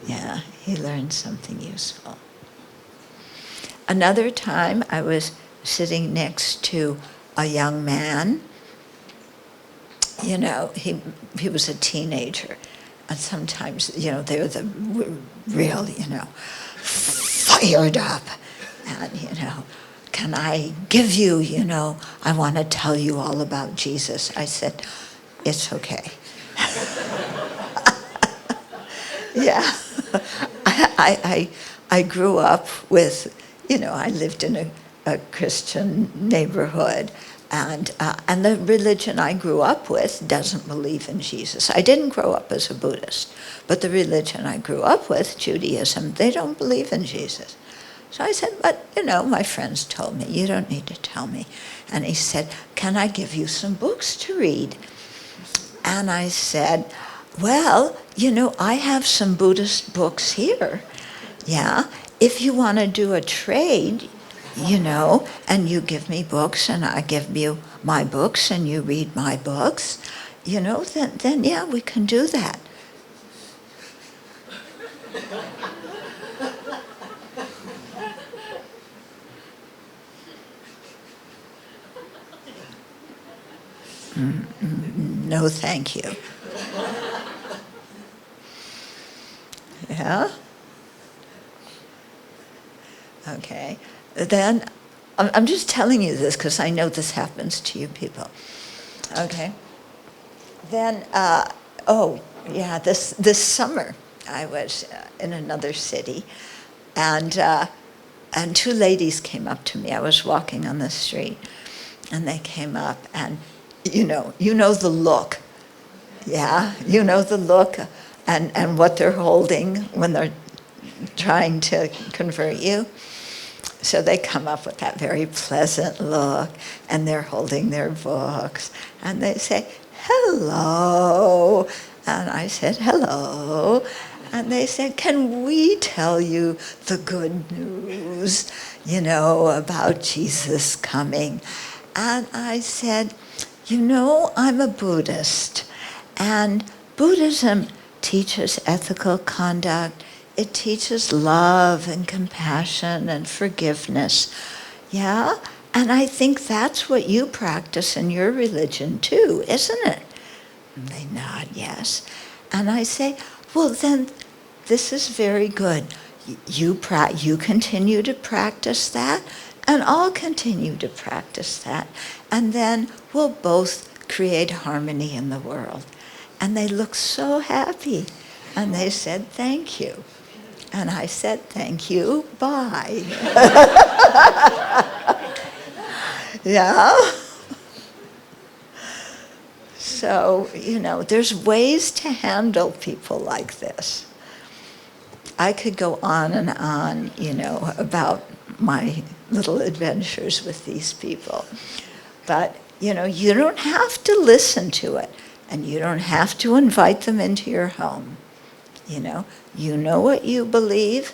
Yeah, he learned something useful. Another time I was sitting next to a young man. He was a teenager. And sometimes, they're the real, fired up. And, can I give you, I want to tell you all about Jesus. I said, it's okay. Yeah. I grew up with, I lived in a Christian neighborhood. And the religion I grew up with doesn't believe in Jesus. I didn't grow up as a Buddhist, but the religion I grew up with, Judaism, they don't believe in Jesus. So I said, but, my friends told me, you don't need to tell me. And he said, can I give you some books to read? And I said, well, I have some Buddhist books here. Yeah, if you want to do a trade, and you give me books and I give you my books and you read my books, then yeah, we can do that. No, thank you. Yeah? Okay. Then, I'm just telling you this because I know this happens to you people. Okay. Then, this summer I was in another city, and two ladies came up to me. I was walking on the street, and they came up, and you know the look. Yeah, you know the look, and what they're holding when they're trying to convert you. So they come up with that very pleasant look, and they're holding their books, and they say, hello. And I said, hello. And they said, can we tell you the good news, about Jesus coming? And I said, I'm a Buddhist, and Buddhism teaches ethical conduct. it teaches love and compassion and forgiveness. Yeah? And I think that's what you practice in your religion too, isn't it? And they nod yes. And I say, well then, this is very good. You continue to practice that, and I'll continue to practice that. And then we'll both create harmony in the world. And they look so happy. And they said, thank you. And I said, thank you, bye. Yeah? So, there's ways to handle people like this. I could go on and on, about my little adventures with these people. But, you don't have to listen to it, and you don't have to invite them into your home. You know what you believe,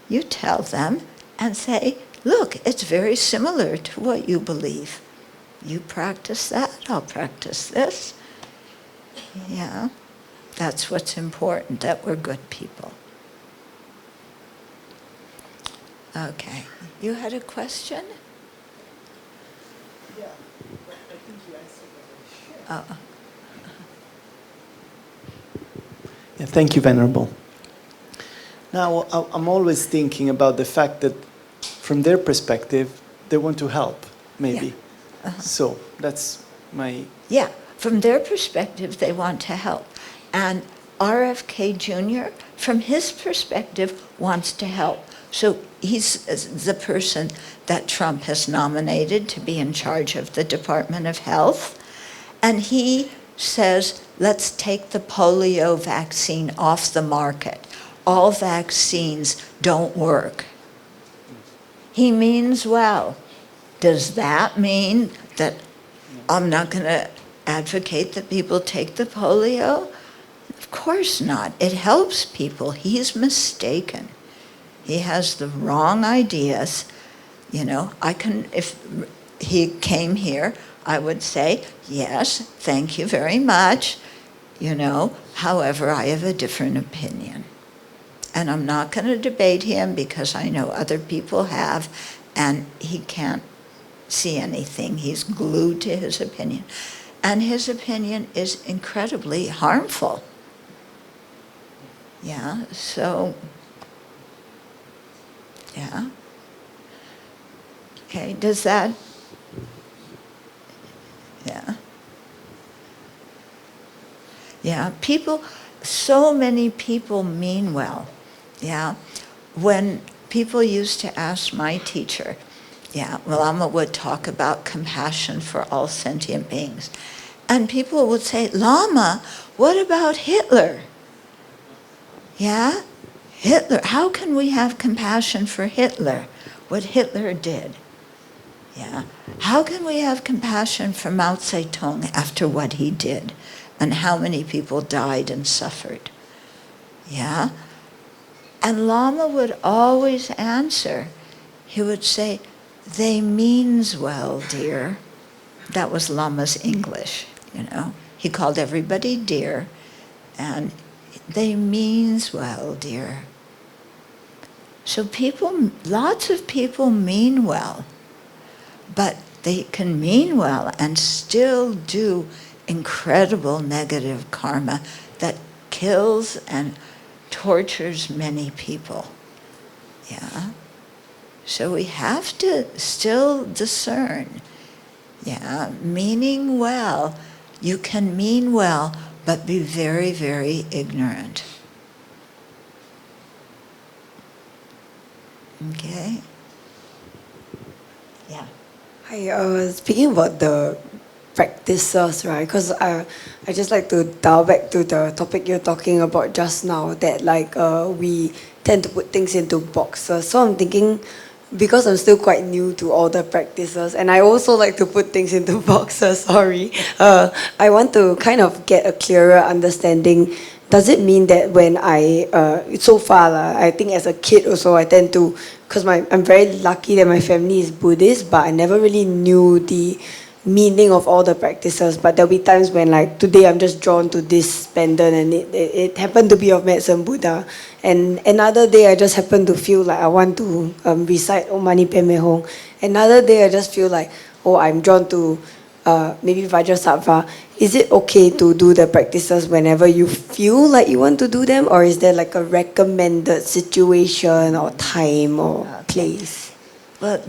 you tell them and say, look, it's very similar to what you believe. You practice that, I'll practice this. Yeah, that's what's important, that we're good people. Okay, you had a question? Yeah, but I think you answered that. Oh. Yeah, thank you, Venerable. Now, I'm always thinking about the fact that from their perspective, they want to help, maybe. Yeah. Uh-huh. So that's my... Yeah, from their perspective, they want to help. And RFK Jr., from his perspective, wants to help. So he's the person that Trump has nominated to be in charge of the Department of Health. And he says, let's take the polio vaccine off the market. All vaccines don't work. He means well. Does that mean that I'm not going to advocate that people take the polio? Of course not. It helps people. He's mistaken. He has the wrong ideas. If he came here, I would say, yes, thank you very much. However, I have a different opinion. And I'm not going to debate him because I know other people have, and he can't see anything. He's glued to his opinion. And his opinion is incredibly harmful. Yeah, so, yeah. Okay, does that, yeah. Yeah, so many people mean well. Yeah, when people used to ask my teacher, Lama would talk about compassion for all sentient beings. And people would say, Lama, what about Hitler? Yeah, Hitler, how can we have compassion for Hitler, what Hitler did? Yeah, how can we have compassion for Mao Zedong after what he did and how many people died and suffered? Yeah. And Lama would always answer. He would say, they means well, dear. That was Lama's English, He called everybody dear, and they means well, dear. So lots of people mean well, but they can mean well and still do incredible negative karma that kills and tortures many people. Yeah. So we have to still discern. Yeah. Meaning well. You can mean well, but be very, very ignorant. Okay? Yeah. Hi, speaking about the practices, right? Because I just like to dial back to the topic you're talking about just now, that we tend to put things into boxes. So I'm thinking, because I'm still quite new to all the practices, and I also like to put things into boxes, sorry. I want to kind of get a clearer understanding. Does it mean that when so far, I think as a kid also, I tend to, because I'm very lucky that my family is Buddhist, but I never really knew the meaning of all the practices. But there'll be times when, today I'm just drawn to this pendant, and it happened to be of Medicine Buddha, And another day I just happen to feel like I want to recite Om Mani Padme Hum. Another day I just feel like, oh, I'm drawn to maybe Vajrasattva. Is it okay to do the practices whenever you feel like you want to do them, or is there like a recommended situation or time or place? Well,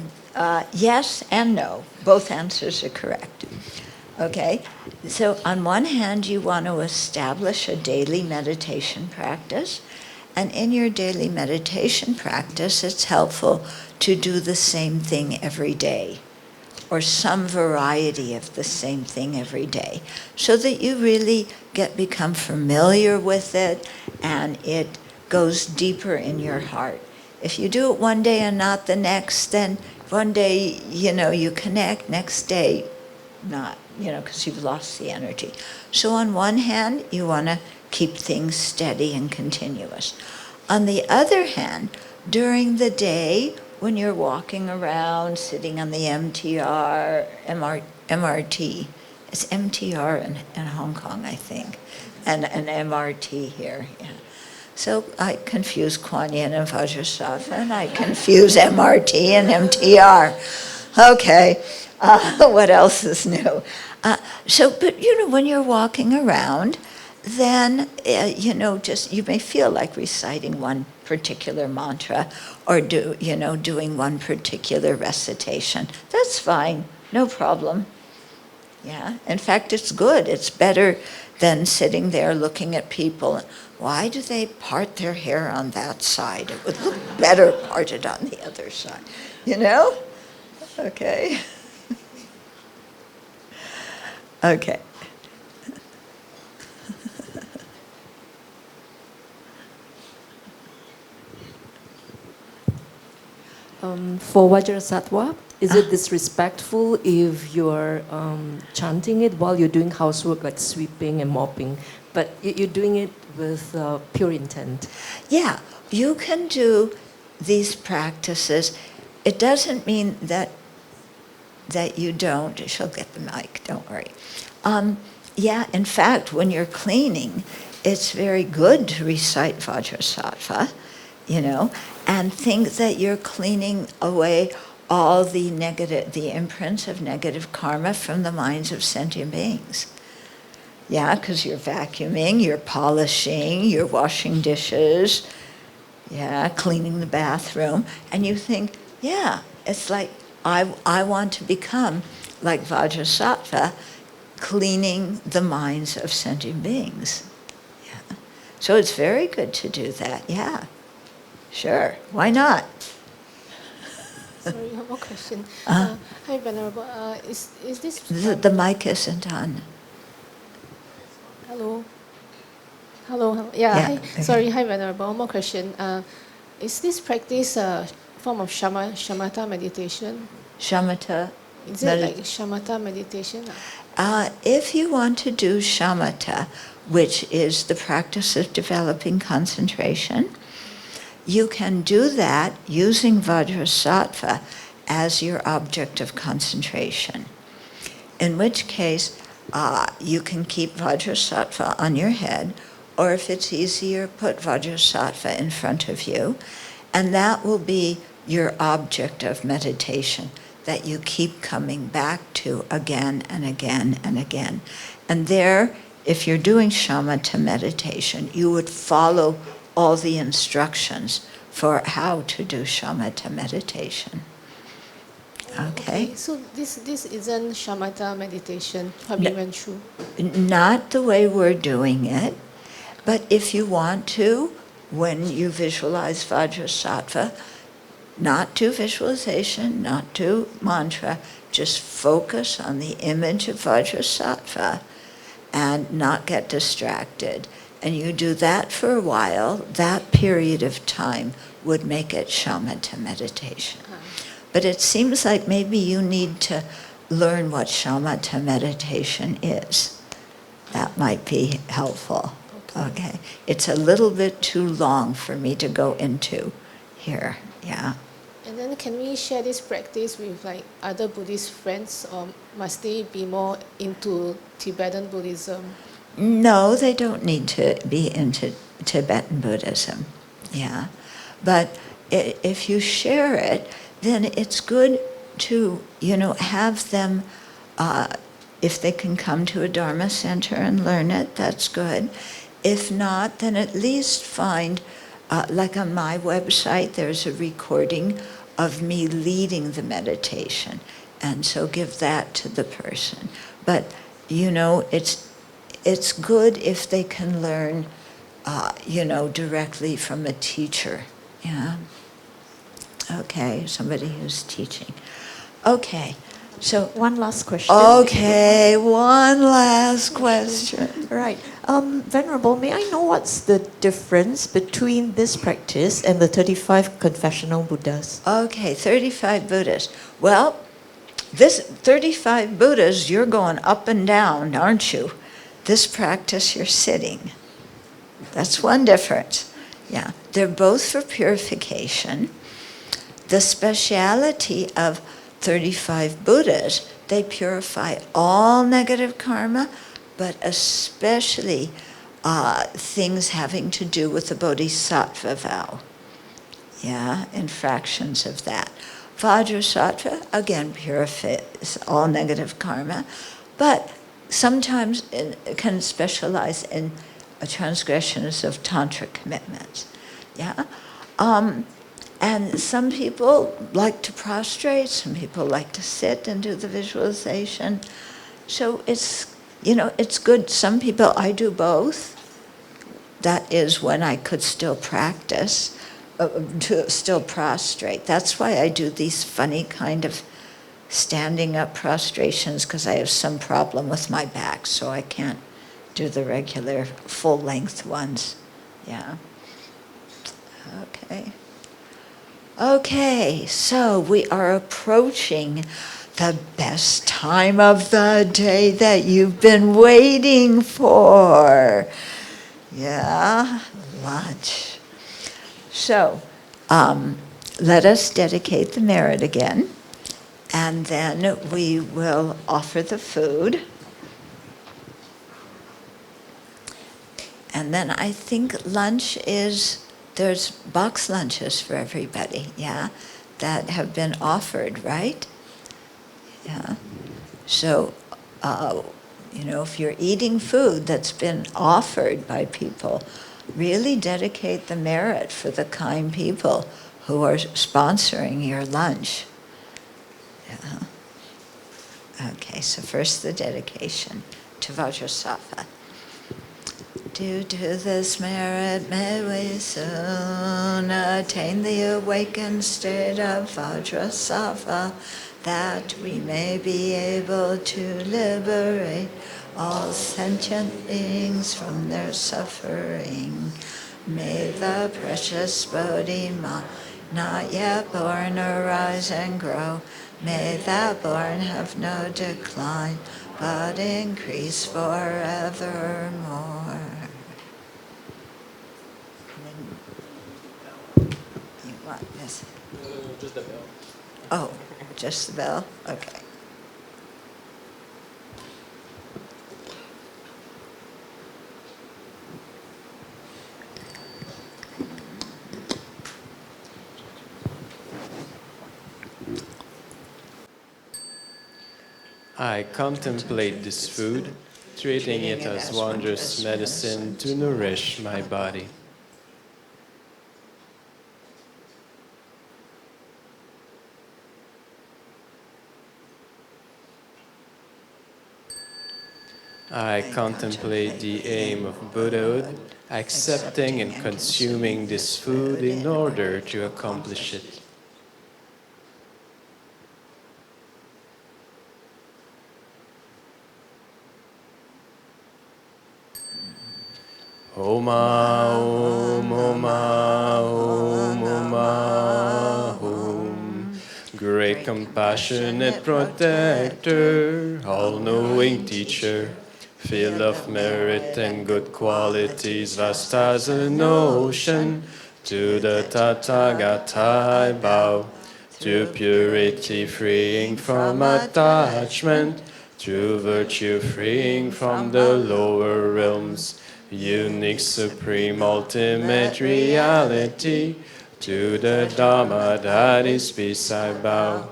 yes and no. Both answers are correct. Okay? So on one hand, you want to establish a daily meditation practice. And in your daily meditation practice, it's helpful to do the same thing every day, or some variety of the same thing every day, so that you really become familiar with it and it goes deeper in your heart. If you do it one day and not the next, then one day, you connect, next day, not, because you've lost the energy. So on one hand, you want to keep things steady and continuous. On the other hand, during the day, when you're walking around, sitting on the MRT, it's MTR in Hong Kong, I think, and an MRT here. Yeah. So I confuse Kuan Yin and Vajrasattva, and I confuse MRT and MTR. Okay, what else is new? But when you're walking around, then, you may feel like reciting one particular mantra or doing one particular recitation. That's fine, no problem. Yeah, in fact, it's good. It's better than sitting there looking at people. Why do they part their hair on that side? It would look better parted on the other side, Okay. Okay. For Vajrasattva, is it disrespectful if you're chanting it while you're doing housework like sweeping and mopping, but you're doing it with pure intent? Yeah, you can do these practices. It doesn't mean that you don't. She'll get the mic, don't worry. In fact, when you're cleaning, it's very good to recite Vajrasattva, and think that you're cleaning away all the imprints of negative karma from the minds of sentient beings. Yeah, because you're vacuuming, you're polishing, you're washing dishes, cleaning the bathroom, and you think, it's like, I want to become like Vajrasattva, cleaning the minds of sentient beings. Yeah. So it's very good to do that, Sure, why not? Sorry, one more question. Hi, Venerable. Is this... The mic isn't on. Hello. Hello. Yeah, Yeah, hi. okay. Sorry, hi, Venerable. One more question. Is this practice a form of shamatha meditation? Shamatha. Is it like shamatha meditation? If you want to do shamatha, which is the practice of developing concentration, you can do that using Vajrasattva as your object of concentration. In which case, you can keep Vajrasattva on your head, or if it's easier, put Vajrasattva in front of you, and that will be your object of meditation that you keep coming back to again and again and again. And there, if you're doing shamatha meditation, you would follow all the instructions for how to do shamatha meditation. Okay? So this isn't shamatha meditation, what we went through? Not the way we're doing it, but if you want to, when you visualize Vajrasattva, not do visualization, not do mantra, just focus on the image of Vajrasattva and not get distracted. And you do that for a while, that period of time would make it shamatha meditation. But it seems like maybe you need to learn what shamatha meditation is. That might be helpful. Okay. It's a little bit too long for me to go into here. Yeah. And then can we share this practice with like other Buddhist friends, or must they be more into Tibetan Buddhism? No, they don't need to be into Tibetan Buddhism. Yeah, but if you share it, then it's good to, have them, if they can come to a Dharma center and learn it, that's good. If not, then at least find, like on my website, there's a recording of me leading the meditation. And so give that to the person. But, it's good if they can learn, directly from a teacher. Yeah. Okay, somebody who's teaching. Okay, so. One last question. Okay, one last question. Right. Venerable, may I know what's the difference between this practice and the 35 confessional Buddhas? Okay, 35 Buddhas. Well, this 35 Buddhas, you're going up and down, aren't you? This practice, you're sitting. That's one difference. Yeah, they're both for purification. The speciality of 35 Buddhas, they purify all negative karma, but especially things having to do with the Bodhisattva vow. Yeah, infractions of that. Vajrasattva, again, purifies all negative karma, but sometimes it can specialize in transgressions of tantra commitments. Yeah. And some people like to prostrate, some people like to sit and do the visualization. So it's good. Some people, I do both. That is when I could still practice, to still prostrate. That's why I do these funny kind of standing up prostrations, because I have some problem with my back, so I can't do the regular full-length ones. Yeah. Okay. Okay, so we are approaching the best time of the day that you've been waiting for. Yeah, lunch. So, let us dedicate the merit again, and then we will offer the food. And then I think lunch is, there's box lunches for everybody, yeah, that have been offered, right? Yeah. So, if you're eating food that's been offered by people, really dedicate the merit for the kind people who are sponsoring your lunch. Yeah. Okay, so first the dedication to Vajrasattva. Due to this merit, may we soon attain the awakened state of Vajrasattva, that we may be able to liberate all sentient beings from their suffering. May the precious Bodhi not yet born arise and grow. May that born have no decline, but increase forevermore. You want this? Just the bell. Oh, just the bell? Okay. I contemplate this food, treating it as wondrous medicine to nourish my body. I contemplate the aim of Buddhahood, accepting and consuming this food in order to accomplish it. Oma, Om, Oma, Om, Oma, Om. Great compassionate protector, all-knowing teacher, filled of merit and good qualities, vast as an ocean, to the Tathagata I bow, to purity freeing from attachment, to virtue freeing from the lower realms, unique, supreme, ultimate reality. To the Dharma that is peace I bow.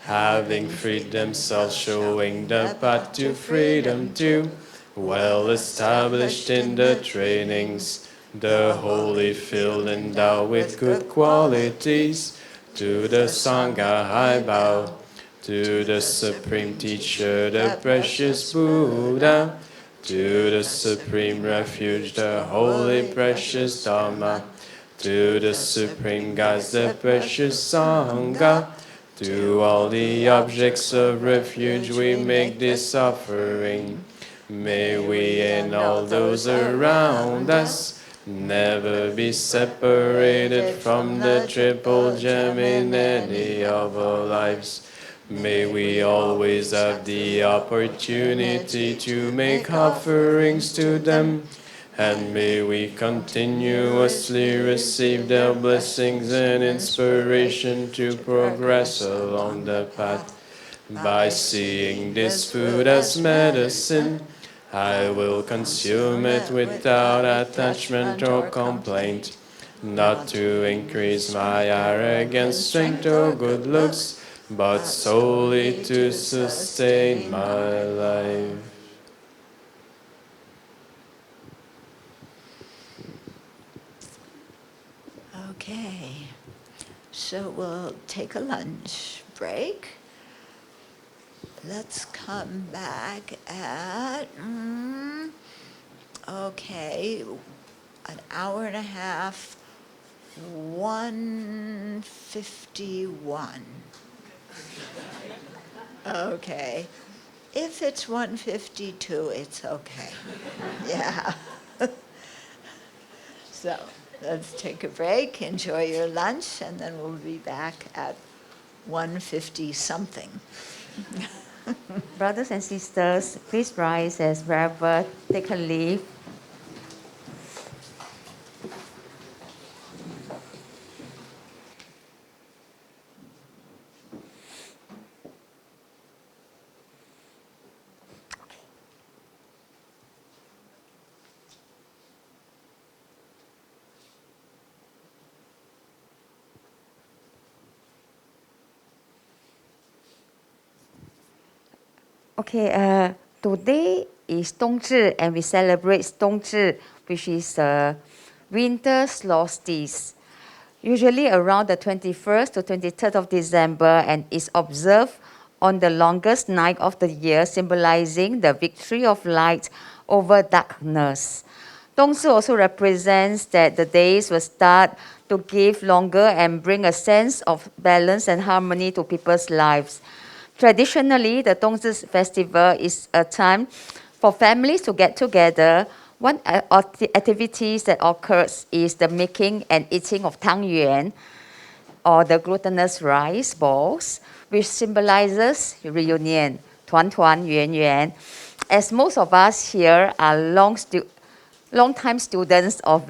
Having freed themselves, showing the path to freedom too. Well established in the trainings, the holy field endowed with good qualities. To the Sangha I bow. To the Supreme Teacher, the precious Buddha. To the Supreme Refuge, the holy precious Dharma. To the Supreme Guides, the precious Sangha. To all the objects of refuge we make this offering. May we and all those around us never be separated from the triple gem in any of our lives. May we always have the opportunity to make offerings to them. And may we continuously receive their blessings and inspiration to progress along the path. By seeing this food as medicine, I will consume it without attachment or complaint, not to increase my arrogance, strength, or good looks, but solely to sustain my life. Okay, so we'll take a lunch break. Let's come back at, okay, an hour and a half, 1:51. Okay, if it's 1:52, it's okay. Yeah. So let's take a break, enjoy your lunch, and then we'll be back at 1:50 something. Brothers and sisters, please rise as wherever take a leave. Okay, today is Dongzhi and we celebrate Dongzhi, which is winter solstice. Usually around the 21st to 23rd of December, and is observed on the longest night of the year, symbolizing the victory of light over darkness. Dongzhi also represents that the days will start to give longer and bring a sense of balance and harmony to people's lives. Traditionally, the Dongzhi festival is a time for families to get together. One of the activities that occurs is the making and eating of tang yuan, or the glutinous rice balls, which symbolizes reunion, tuan tuan, yuan yuan. As most of us here are long-time students of